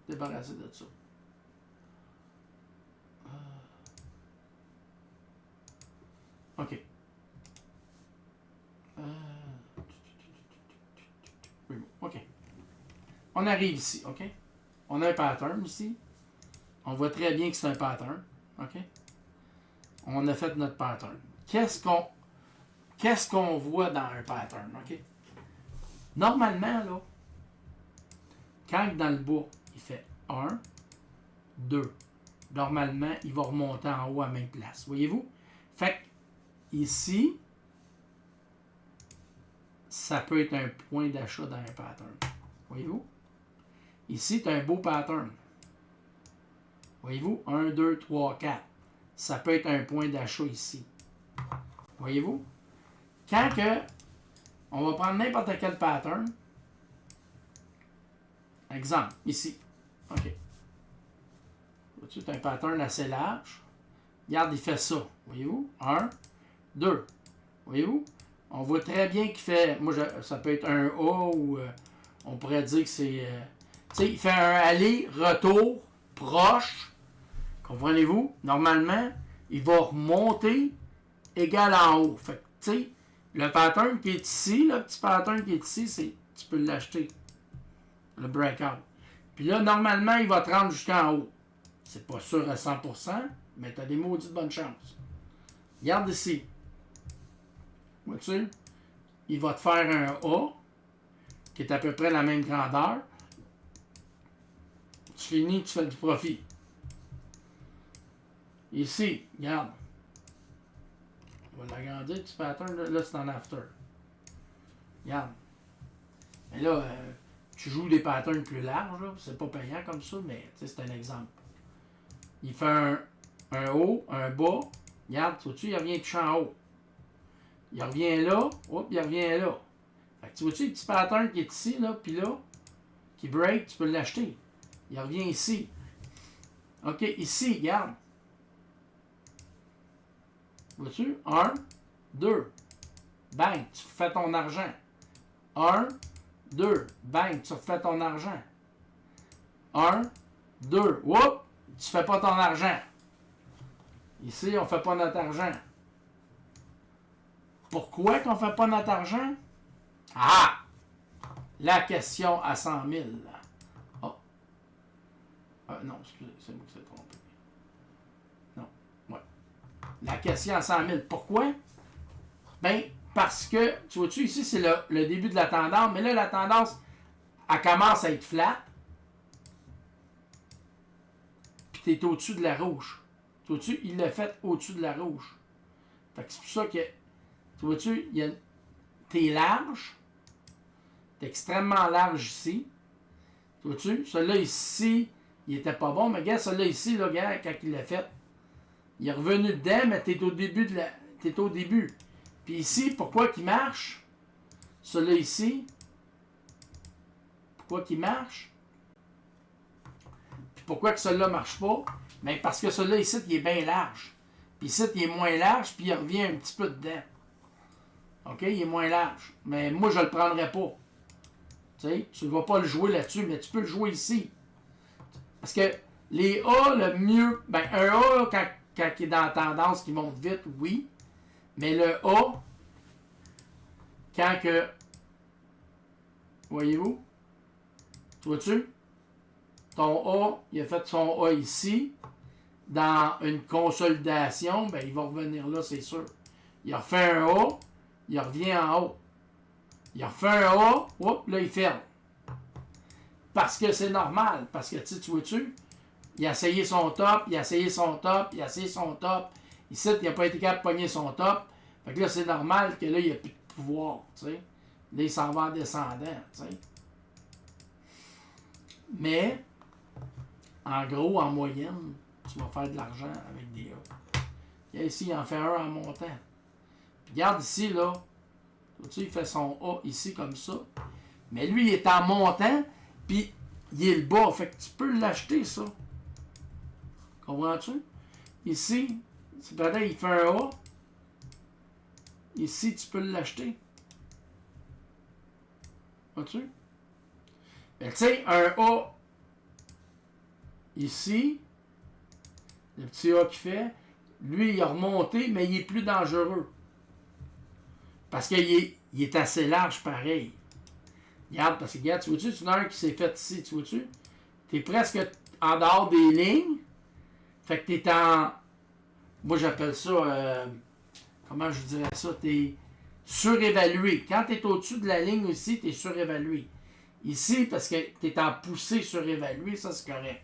S1: débarrasser de ça. OK. OK. On arrive ici, OK? On a un pattern ici. On voit très bien que c'est un pattern, OK? On a fait notre pattern. Qu'est-ce qu'on voit dans un pattern, OK? Normalement, là, quand dans le bas, il fait 1, 2, normalement, il va remonter en haut à la même place. Voyez-vous? Fait que ici, ça peut être un point d'achat dans un pattern. Voyez-vous? Ici, tu as un beau pattern. Voyez-vous? 1, 2, 3, 4. Ça peut être un point d'achat ici. Voyez-vous? Quand que on va prendre n'importe quel pattern. Exemple, ici. OK. C'est un pattern assez large. Regarde, il fait ça. Voyez-vous? 1, 2. Voyez-vous? On voit très bien qu'il fait. Moi, ça peut être un A ou on pourrait dire que c'est. Tu sais, il fait un aller-retour proche. Comprenez-vous? Normalement, il va remonter égal en haut. Fait que, tu sais, le pattern qui est ici, le petit pattern qui est ici, tu peux l'acheter. Le breakout. Puis là, normalement, il va te rendre jusqu'en haut. C'est pas sûr à 100%, mais tu as des maudites bonnes chances. Regarde ici. Vois-tu? Il va te faire un A. qui est à peu près la même grandeur. Tu finis, tu fais du profit. Ici, regarde. On va l'agrandir, petit pattern, là c'est en after. Regarde. Mais là, tu joues des patterns plus larges, là. C'est pas payant comme ça, mais c'est un exemple. Il fait un haut, un bas. Regarde, tu vois-tu, il revient toucher en haut. Il revient là, hop, il revient là. Fait que tu vois-tu, le petit pattern qui est ici, là, puis là, qui break, tu peux l'acheter. Il revient ici. OK, ici, regarde. Vois-tu? 1, 2. Bang, tu fais ton argent. 1, 2. Bang, tu refais ton argent. 1, 2. Whoop, tu fais pas ton argent. Ici, on fait pas notre argent. Pourquoi qu'on fait pas notre argent? Ah! La question à 100 000. Oh. Non, excusez, c'est moi qui s'est trompé. Non, ouais. La question à 100 000. Pourquoi? Ben, parce que, tu vois-tu, ici, c'est le début de la tendance, mais là, la tendance, elle commence à être flat. Puis tu es au-dessus de la rouge. Tu vois-tu, il l'a fait au-dessus de la rouge. Fait que c'est pour ça que, tu vois-tu, t'es large. T'es extrêmement large ici. Tu vois-tu, celui-là ici, il était pas bon, mais regarde, celui-là ici, là, regarde, quand il l'a fait, il est revenu dedans, mais t'es au début de la. T'es au début. Puis ici, pourquoi qu'il marche? Celui-là ici. Pourquoi qu'il marche? Puis pourquoi que celui-là marche pas? Bien, parce que celui-là ici, il est bien large. Puis ici, il est moins large, puis il revient un petit peu dedans. OK? Il est moins large. Mais moi, je le prendrais pas. Tu sais, tu ne vas pas le jouer là-dessus, mais tu peux le jouer ici. Parce que les A, le mieux. Ben, un A, quand il est dans la tendance qui monte vite, oui. Mais le A, quand que. Voyez-vous? Vois-tu? Ton A, il a fait son A ici. Dans une consolidation, ben, il va revenir là, c'est sûr. Il a fait un A, il revient en haut. Il a fait un A, hop, là, il ferme. Parce que c'est normal. Parce que, tu vois-tu, il a essayé son top, il a essayé son top, il a essayé son top. Ici, il n'a pas été capable de pogner son top. Fait que là, c'est normal que là, il n'y a plus de pouvoir, tu sais. Là, il s'en va en descendant, tu sais. Mais, en gros, en moyenne, tu vas faire de l'argent avec des A. Et ici, il en fait un en montant. Puis regarde ici, là. Tu il fait son A ici comme ça. Mais lui, il est en montant, puis il est le bas. Fait que tu peux l'acheter, ça. Comprends-tu? Ici, c'est pareil, il fait un A. Ici, tu peux l'acheter. Vois-tu? Mais tu sais, un A ici, le petit A qu'il fait, lui, il a remonté, mais il est plus dangereux. Parce qu'il est assez large pareil. Regarde, parce que regarde, tu vois-tu, tu as un qui s'est fait ici, tu vois-tu? Tu es presque en dehors des lignes. Fait que tu es en. Moi, j'appelle ça. Comment je dirais ça? Tu es surévalué. Quand tu es au-dessus de la ligne aussi, tu es surévalué. Ici, parce que tu es en poussée surévaluée, ça c'est correct.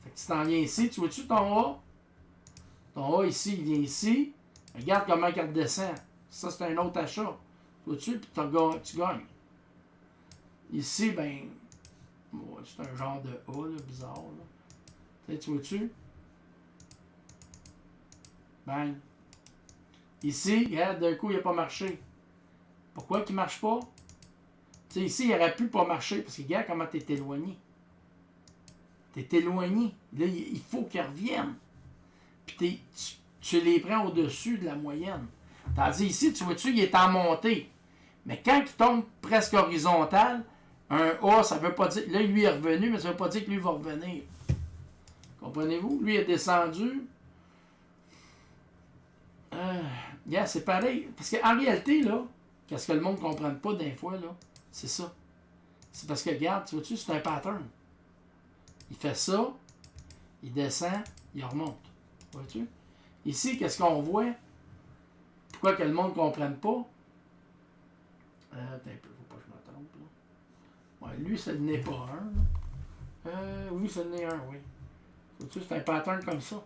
S1: Fait que tu t'en viens ici, tu vois-tu ton A? Ton A ici, il vient ici. Regarde comment il redescend. Ça, c'est un autre achat. Vois-tu? Puis tu gagnes. Ici, ben. Ouais, c'est un genre de A, là, bizarre. Là. Tu vois-tu? Bang. Ici, regarde, d'un coup, il n'a pas marché. Pourquoi qu'il ne marche pas? Tu sais, ici, il aurait pu pas marcher. Parce que regarde comment tu es éloigné. Tu es éloigné. Là, il faut qu'il revienne. Puis tu les prends au-dessus de la moyenne. Tandis ici, tu vois-tu, il est en montée. Mais quand il tombe presque horizontal, un A, ça ne veut pas dire. Là, lui est revenu, mais ça ne veut pas dire que lui va revenir. Comprenez-vous? Lui est descendu. Yeah, c'est pareil. Parce qu'en réalité, là, qu'est-ce que le monde ne comprenne pas des fois, là, c'est ça. C'est parce que, regarde, tu vois-tu, c'est un pattern. Il fait ça, il descend, il remonte. Vois-tu? Ici, qu'est-ce qu'on voit? Pourquoi que le monde ne comprenne pas? Attends un peu, faut pas que je m'attende. Là. Ouais, lui, ça n'est pas un. Oui, ça n'est un, oui. Vois-tu, c'est un pattern comme ça.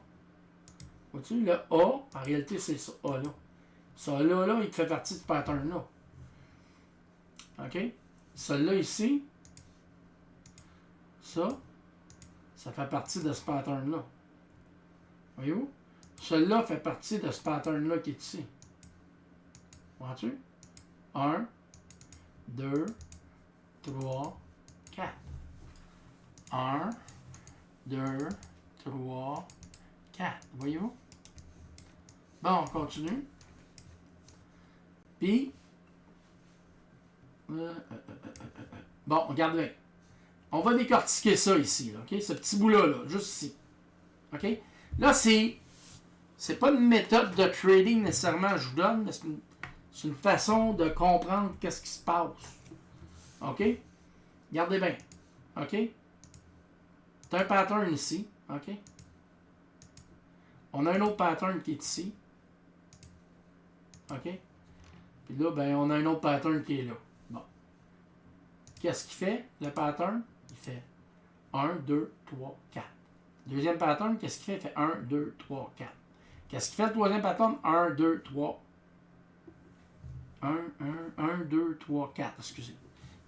S1: Vois-tu, le A, en réalité, c'est ça A-là. Ça là, il fait partie de ce pattern-là. OK? Celui-là ici, ça fait partie de ce pattern-là. Voyez-vous? Celui-là fait partie de ce pattern-là qui est ici. Vois-tu? 1, 2, 3, 4. 1, 2, 3, 4. Voyez-vous? Bon, on continue. Puis, bon, regarde bien. On va décortiquer ça ici, là, OK? Ce petit bout-là, là, juste ici. OK? Là, c'est pas une méthode de trading nécessairement que je vous donne, mais c'est une façon de comprendre qu'est-ce qui se passe. OK? Regardez bien. OK? C'est un pattern ici. OK? On a un autre pattern qui est ici. OK? Puis là, ben, on a un autre pattern qui est là. Bon. Qu'est-ce qu'il fait, le pattern? Il fait 1, 2, 3, 4. Deuxième pattern, qu'est-ce qu'il fait? Il fait 1, 2, 3, 4. Qu'est-ce qu'il fait le troisième pattern? 1, 2, 3. 1, 2, 3, 4. Excusez.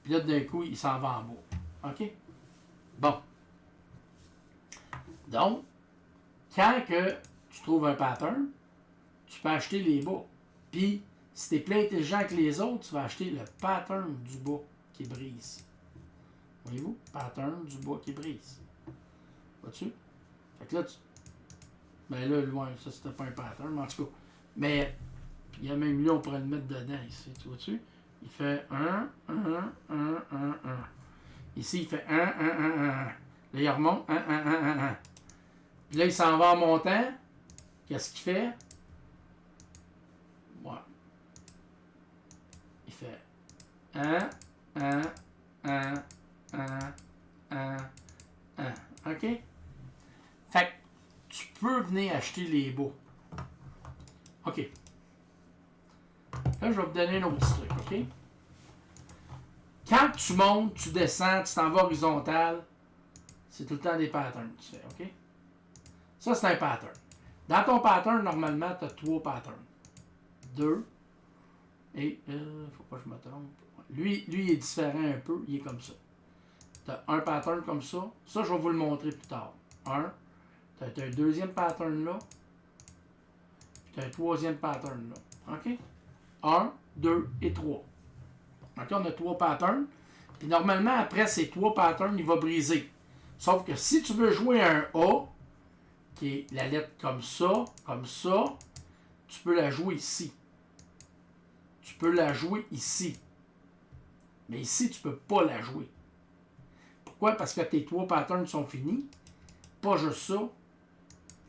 S1: Puis là, d'un coup, il s'en va en bas. OK? Bon. Donc, quand que tu trouves un pattern, tu peux acheter les bas. Puis, si tu es plus intelligent que les autres, tu vas acheter le pattern du bas qui brise. Voyez-vous? Pattern du bas qui brise. Vois-tu? Fait que là, ben là, loin, ça c'était pas un pattern, mais en tout cas. Mais, il y a même lui, on pourrait le mettre dedans ici. Tu vois-tu? Il fait 1, 1, 1, 1, 1. Ici, il fait 1, 1, 1, 1. Là, il remonte 1, 1, 1, 1, 1. Puis là, il s'en va en montant. Qu'est-ce qu'il fait? Ouais. Il fait 1, 1, 1, 1, 1, 1. OK? Fait que tu peux venir acheter les bas. OK. Là, je vais vous donner un autre petit truc, OK? Quand tu montes, tu descends, tu t'en vas horizontal, c'est tout le temps des patterns que tu fais, OK? Ça, c'est un pattern. Dans ton pattern, normalement, tu as 3 patterns. 2 et... faut pas que je me trompe. Lui, il est différent un peu, il est comme ça. Tu as un pattern comme ça. Ça, je vais vous le montrer plus tard. 1. Tu as un deuxième pattern là. Puis tu as un troisième pattern là. OK? 1, 2 et 3. OK? On a 3 patterns. Puis normalement, après ces 3 patterns, il va briser. Sauf que si tu veux jouer un A, qui est la lettre comme ça, tu peux la jouer ici. Tu peux la jouer ici. Mais ici, tu ne peux pas la jouer. Pourquoi? Parce que tes 3 patterns sont finis. Pas juste ça.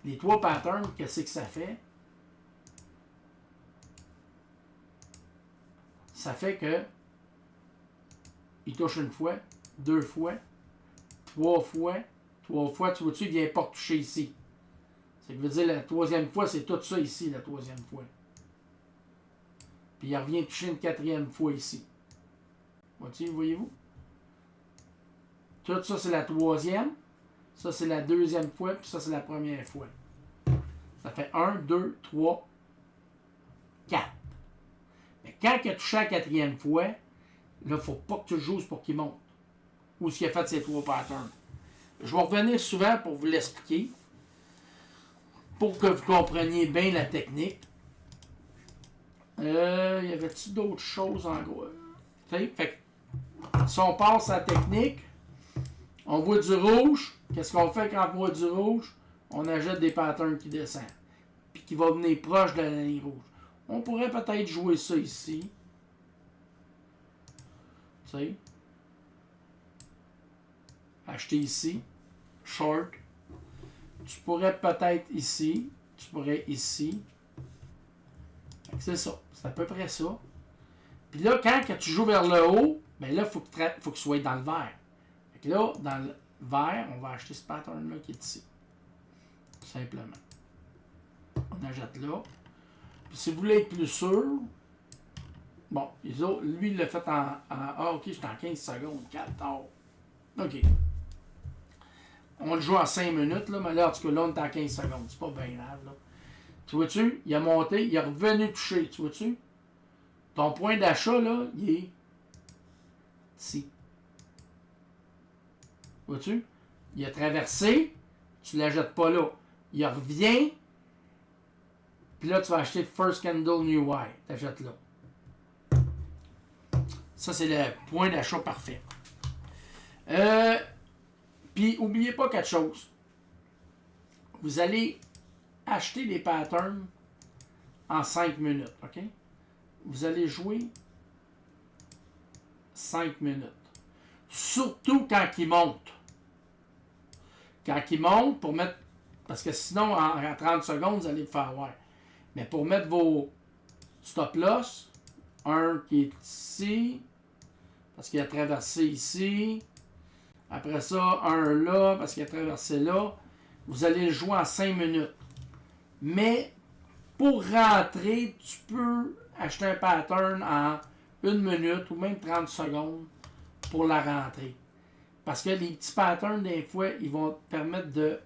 S1: Les 3 patterns, qu'est-ce que ça fait? Ça fait que il touche une fois, 2 fois, 3 fois. 3 fois, tu vois-tu, il vient pas toucher ici. Ça veut dire la troisième fois, c'est tout ça ici, la troisième fois. Puis il revient toucher une 4e fois ici. Voyez-vous? Tout ça, c'est la 3e. Ça, c'est la 2e fois. Puis ça, c'est la 1re fois. Ça fait 1, 2, 3, 4. Mais quand il a touché la 4e fois, là, il ne faut pas que tu joues pour qu'il monte. Ou s'il a fait ses 3 patterns. Je vais revenir souvent pour vous l'expliquer. Pour que vous compreniez bien la technique. Y avait-tu d'autres choses en gros? Fait que, si on passe à la technique, on voit du rouge. Qu'est-ce qu'on fait quand on voit du rouge? On ajoute des patterns qui descendent. Puis qui vont venir proche de la ligne rouge. On pourrait peut-être jouer ça ici. Tu sais. Acheter ici. Short. Tu pourrais peut-être ici. Tu pourrais ici. C'est ça. C'est à peu près ça. Puis là, quand tu joues vers le haut, ben là, il faut que tu sois dans le vert. Fait que là, dans le vert, on va acheter ce pattern-là qui est ici. Tout simplement. On achète là. Puis si vous voulez être plus sûr, Bon, les autres, lui, il l'a fait ah, ok, j'étais en 15 secondes. 14. Ok. On le joue en 5 minutes, là, mais là, en tout cas, là, on est en 15 secondes. C'est pas bien grave, là. Tu vois-tu? Il a monté, il est revenu toucher. Tu vois-tu? Ton point d'achat, là, il est ici. Vois-tu? Il a traversé, tu ne la jettes pas là. Il revient, puis là, tu vas acheter First Candle New White. Tu achètes là. Ça, c'est le point d'achat parfait. Puis, n'oubliez pas quelque chose. Vous allez acheter les patterns en 5 minutes, OK? Vous allez jouer 5 minutes. Surtout quand il monte. Quand il monte, pour mettre... Parce que sinon, en 30 secondes, vous allez vous faire avoir. Mais pour mettre vos stop-loss, un qui est ici, parce qu'il a traversé ici. Après ça, un là, parce qu'il a traversé là. Vous allez le jouer en 5 minutes. Mais pour rentrer, tu peux acheter un pattern en 1 minute ou même 30 secondes pour la rentrée. Parce que les petits patterns, des fois, ils vont te permettre de...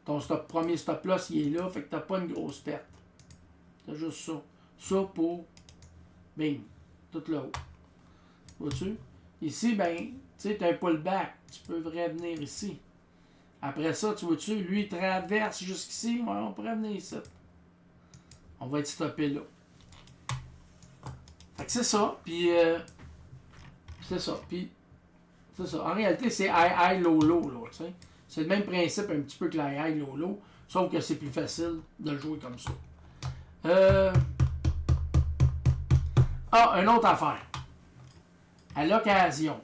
S1: Ton premier stop-loss, il est là, fait que tu n'as pas une grosse perte. C'est juste ça. Ça pour... Bing. Tout là-haut. Vois-tu? Ici, ben, tu sais, tu as un pullback. Tu peux revenir ici. Après ça, tu vois-tu, lui, il traverse jusqu'ici. Ouais, on pourrait venir ici. On va être stoppé là. Fait que c'est ça. Puis, c'est ça. Puis, c'est ça. En réalité, c'est high, low, low, là, tu sais. C'est le même principe un petit peu que la high, low, low. Sauf que c'est plus facile de le jouer comme ça. Une autre affaire. À l'occasion.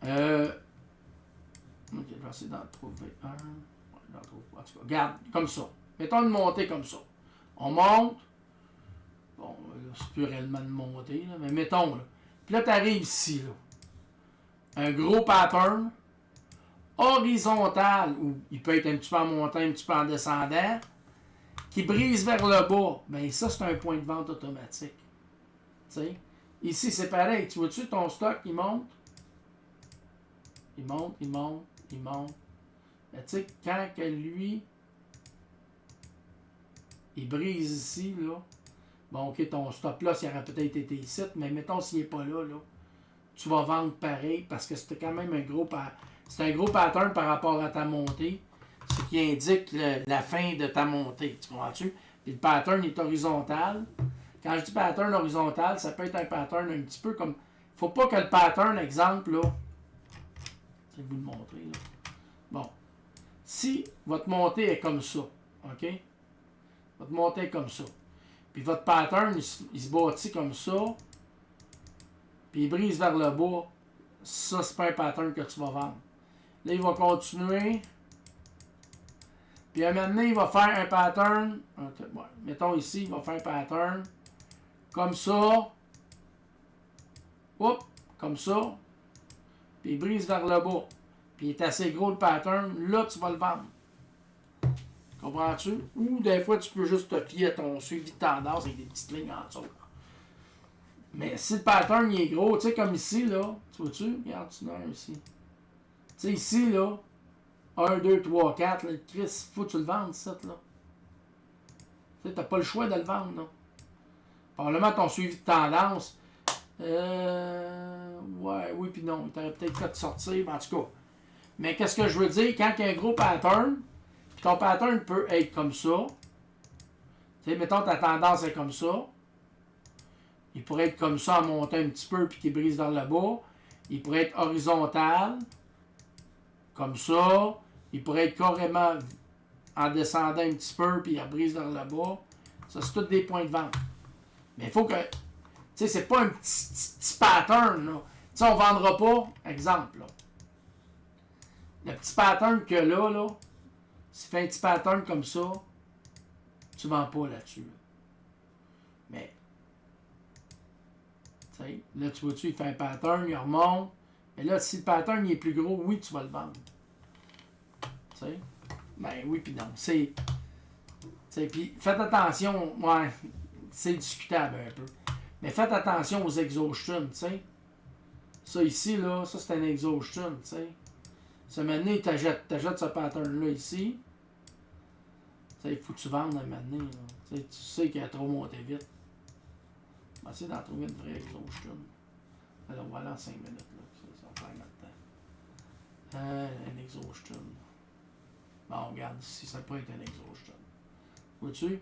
S1: Ok, je vais essayer d'en trouver un. En tout cas, regarde, comme ça. Mettons une montée comme ça. On monte. Bon, c'est plus réellement une montée, là, mais mettons, là. Puis là, tu arrives ici, là. Un gros pattern. Horizontal, ou il peut être un petit peu en montant, un petit peu en descendant, qui brise vers le bas. Bien, ça, c'est un point de vente automatique. Tu sais? Ici, c'est pareil. Tu vois-tu, ton stock, il monte? Il monte, il monte, il monte. Mais tu sais, quand que lui, il brise ici, là, bon, ok, ton stop-loss, il aurait peut-être été ici, mais mettons s'il n'est pas là, tu vas vendre pareil, parce que c'était quand même un gros pattern par rapport à ta montée, ce qui indique la fin de ta montée, tu comprends-tu? Puis le pattern est horizontal. Quand je dis pattern horizontal, ça peut être un pattern un petit peu comme... Faut pas que le pattern, exemple, là... Je vais vous le montrer, là. Bon. Si votre montée est comme ça, OK? Votre montée est comme ça. Puis votre pattern, il se bâtit comme ça. Puis il brise vers le bas. Ça, c'est pas un pattern que tu vas vendre. Là, il va continuer. Puis à un moment donné, il va faire un pattern. Okay, ouais, mettons ici, il va faire un pattern. Comme ça. Oups, comme ça. Puis il brise vers le bas. Puis il est assez gros le pattern. Là, tu vas le vendre. Comprends-tu? Ou des fois, tu peux juste te fier à ton suivi de tendance avec des petites lignes en dessous. Mais si le pattern il est gros, tu sais, comme ici, là, tu vois-tu? Regarde, tu as un ici. Tu sais, ici, là, 1, 2, 3, 4, là, Chris, faut que tu le vendes, ça, là. Tu sais, t'as pas le choix de le vendre, là. Probablement ton suivi de tendance, ouais, oui, puis non. Il t'aurait peut-être fait sortir, mais en tout cas. Mais qu'est-ce que je veux dire? Quand il y a un gros pattern, puis ton pattern peut être comme ça. Tu sais, mettons ta tendance est comme ça. Il pourrait être comme ça en montant un petit peu puis qu'il brise vers le bas. Il pourrait être horizontal. Comme ça. Il pourrait être carrément en descendant un petit peu puis il brise vers le bas. Ça, c'est tous des points de vente. Mais il faut que... Tu sais, c'est pas un petit pattern, là. Tu sais, on vendra pas, exemple, là. Le petit pattern que là, si tu fais un petit pattern comme ça, tu vends pas là-dessus. Là. Mais, tu sais, là, tu vois-tu, il fait un pattern, il remonte. Mais là, si le pattern il est plus gros, oui, tu vas le vendre. Tu sais? Ben oui, puis non. Puis faites attention, ouais. c'est discutable un peu. Mais faites attention aux exhaustions, tu sais. Ça ici, là, ça c'est un exhaustion, tu sais. Ça maintenant, t'achètes ce pattern-là ici. Tu sais, il faut que tu vendes un moment donné, là. Tu sais qu'il a trop monté vite. On va essayer d'en trouver une vraie exhaustion. Alors, on va aller en 5 minutes, là. Ça va faire notre temps. Un exhaustion. Bon, regarde, ici, ça peut être un exhaustion. Vois-tu?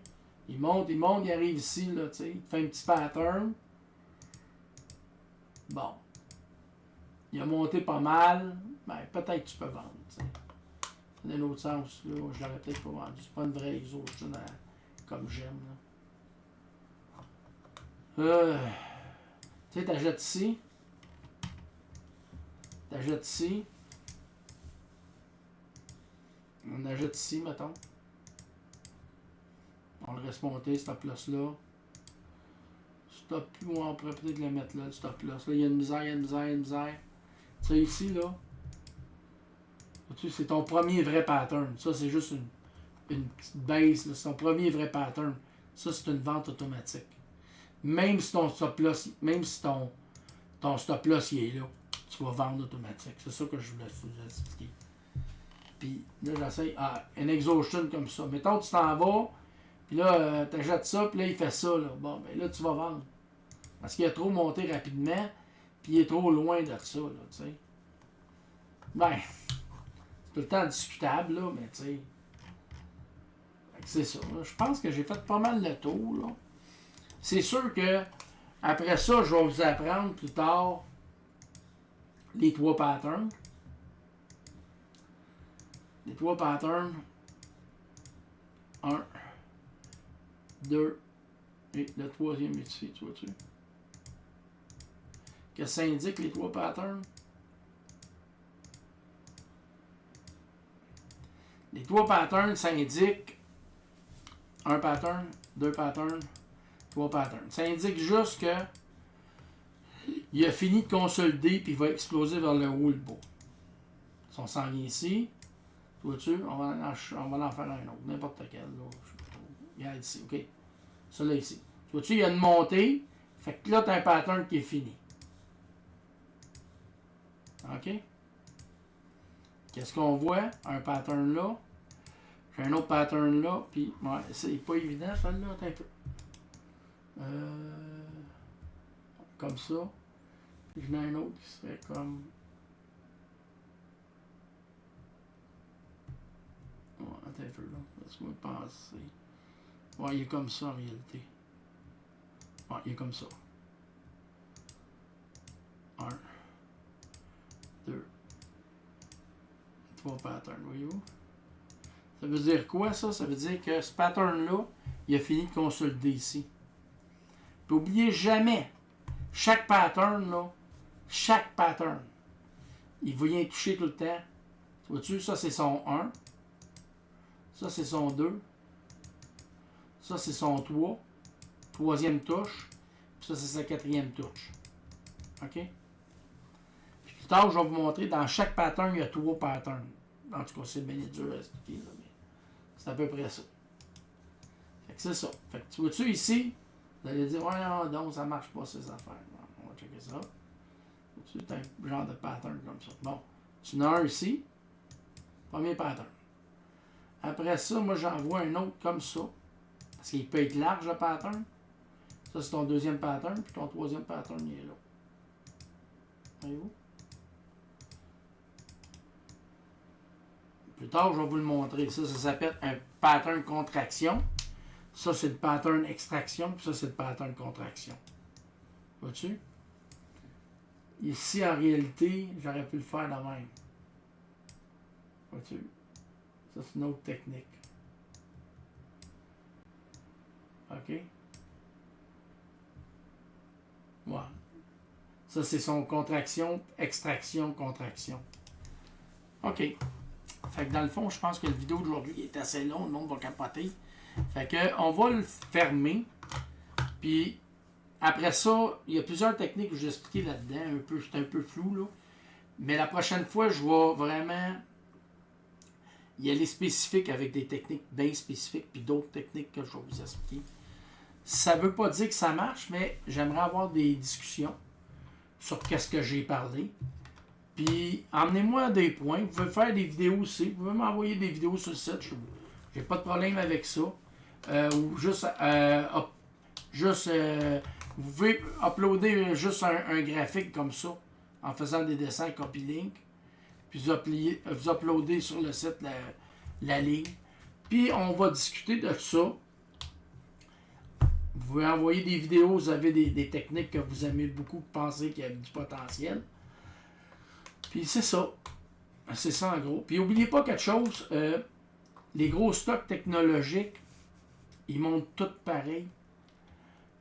S1: Il monte, il arrive ici, là, tu sais. Il fait un petit pattern. Bon. Il a monté pas mal. Ben, peut-être que tu peux vendre, tu sais. Dans l'autre sens, là, je l'aurais peut-être pas vendu. C'est pas une vraie exhaustion comme j'aime, là. Tu sais, t'achètes ici. T'achètes ici. On achète ici, mettons. On le laisse monter, stop loss là. Stop plus, on pourrait peut-être le mettre là, le stop loss. Là, il y a une misère, il y a une misère, il y a une misère. Tu sais, ici, là. C'est ton premier vrai pattern. Ça, c'est juste une petite base. C'est ton premier vrai pattern. Ça, c'est une vente automatique. Même si ton stop loss, même si ton stop loss il est là, tu vas vendre automatique. C'est ça que je voulais vous expliquer. Puis là, j'essaie. Une exhaustion comme ça. Mettons, tu t'en vas, puis là, tu achètes ça, puis là, il fait ça. Là. Bon, ben là, tu vas vendre. Parce qu'il a trop monté rapidement, puis il est trop loin de ça, là, tu sais. Ben, c'est tout le temps discutable, là, mais tu sais. C'est ça. Là. Je pense que j'ai fait pas mal le tour, là. C'est sûr que après ça, je vais vous apprendre plus tard les 3 patterns. Les 3 patterns. 1, 2, et le troisième est ici, tu vois-tu? Que ça indique les 3 patterns? Les 3 patterns, ça indique 1 pattern, 2 patterns, 3 patterns. Ça indique juste que il a fini de consolider puis il va exploser vers le haut le bas. Si on s'en vient ici, vois-tu, on va en faire un autre, n'importe quel. Là. Regarde ici, ok. Celui-là ici. Vois-tu, il y a une montée, fait que là, tu as un pattern qui est fini. Ok? Qu'est-ce qu'on voit? Un pattern là. J'ai un autre pattern là, puis ouais, c'est pas évident, celle-là, un peu. Comme ça. Puis j'en ai un autre qui serait comme. Ouais, attends un peu là. Laisse-moi penser. Ouais, il est comme ça en réalité. Ouais, il est comme ça. 1, 2, 3 patterns, voyez-vous? Ça veut dire quoi, ça? Ça veut dire que ce pattern-là, il a fini de consolider ici. Puis n'oubliez jamais, chaque pattern, là, chaque pattern, il vient toucher tout le temps. Vois-tu, ça c'est son 1. Ça c'est son 2. Ça c'est son 3. Troisième touche. Puis ça c'est sa quatrième touche. OK? Puis plus tard, je vais vous montrer, dans chaque pattern, il y a 3 patterns. En tout cas, c'est bien dur à expliquer, là, mais c'est à peu près ça. Fait que c'est ça. Fait que tu vois-tu ici, vous allez dire, ouais, non, donc ça marche pas ces affaires. Bon, on va checker ça. Tu as un genre de pattern comme ça. Bon, tu en as un ici. Premier pattern. Après ça, moi j'en vois un autre comme ça. Parce qu'il peut être large le pattern. Ça c'est ton deuxième pattern. Puis ton troisième pattern il est là. Voyez-vous? Plus tard, je vais vous le montrer. Ça s'appelle un pattern contraction. Ça, c'est le pattern extraction. Puis ça, c'est le pattern contraction. Vois-tu? Ici, en réalité, j'aurais pu le faire de même. Vois-tu? Ça, c'est une autre technique. OK? Voilà. Ça, c'est son contraction, extraction, contraction. OK. Fait que dans le fond, je pense que la vidéo d'aujourd'hui est assez longue, le monde va capoter. Fait que on va le fermer. Puis après ça, il y a plusieurs techniques que j'ai expliquées là-dedans. C'est un peu flou, là. Mais la prochaine fois, je vais vraiment y aller spécifique avec des techniques bien spécifiques, puis d'autres techniques que je vais vous expliquer. Ça ne veut pas dire que ça marche, mais j'aimerais avoir des discussions sur qu'est-ce que j'ai parlé. Puis, emmenez-moi des points. Vous pouvez faire des vidéos aussi. Vous pouvez m'envoyer des vidéos sur le site. J'ai pas de problème avec ça. Ou juste, vous pouvez uploader juste un graphique comme ça, en faisant des dessins copy-link. Puis vous uploadez sur le site la ligne. Puis, on va discuter de ça. Vous pouvez envoyer des vidéos, vous avez des techniques que vous aimez beaucoup, vous pensez qu'il y a du potentiel. Puis c'est ça. C'est ça en gros. Puis n'oubliez pas quelque chose, les gros stocks technologiques, ils montent tous pareil.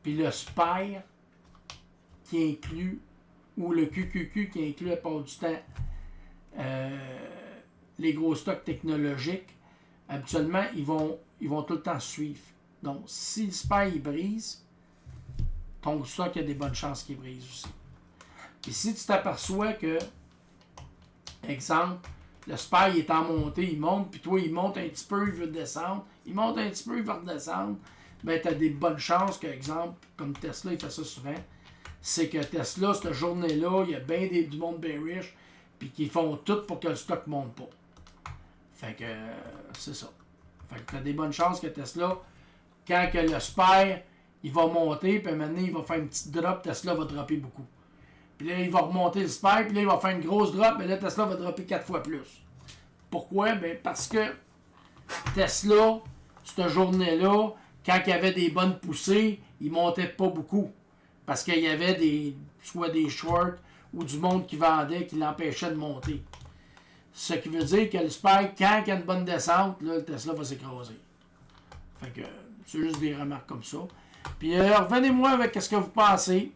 S1: Puis le SPIRE qui inclut, ou le QQQ qui inclut à part du temps les gros stocks technologiques, habituellement, ils vont tout le temps suivre. Donc, si le SPIRE il brise, ton stock a des bonnes chances qu'il brise aussi. Et si tu t'aperçois que, exemple, le SPIRE il est en montée, il monte, puis toi, il monte un petit peu, il veut descendre, il monte un petit peu, il va redescendre, ben, tu as des bonnes chances que, exemple, comme Tesla, il fait ça souvent, c'est que Tesla, cette journée-là, il y a bien du monde bearish, puis qu'ils font tout pour que le stock ne monte pas. Fait que, c'est ça. Fait que tu as des bonnes chances que Tesla, quand que le SPIRE, il va monter, puis maintenant, il va faire une petite drop, Tesla va dropper beaucoup. Puis là, il va remonter le SPIRE, puis là, il va faire une grosse drop, mais là, Tesla va dropper 4 fois plus. Pourquoi? Ben, parce que Tesla, cette journée-là, quand il y avait des bonnes poussées, il ne montait pas beaucoup. Parce qu'il y avait soit des shorts ou du monde qui vendait, qui l'empêchait de monter. Ce qui veut dire que le SPIRE, quand il y a une bonne descente, là, le Tesla va s'écraser. Fait que c'est juste des remarques comme ça. Puis revenez-moi avec ce que vous pensez.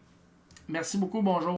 S1: Merci beaucoup, bonjour.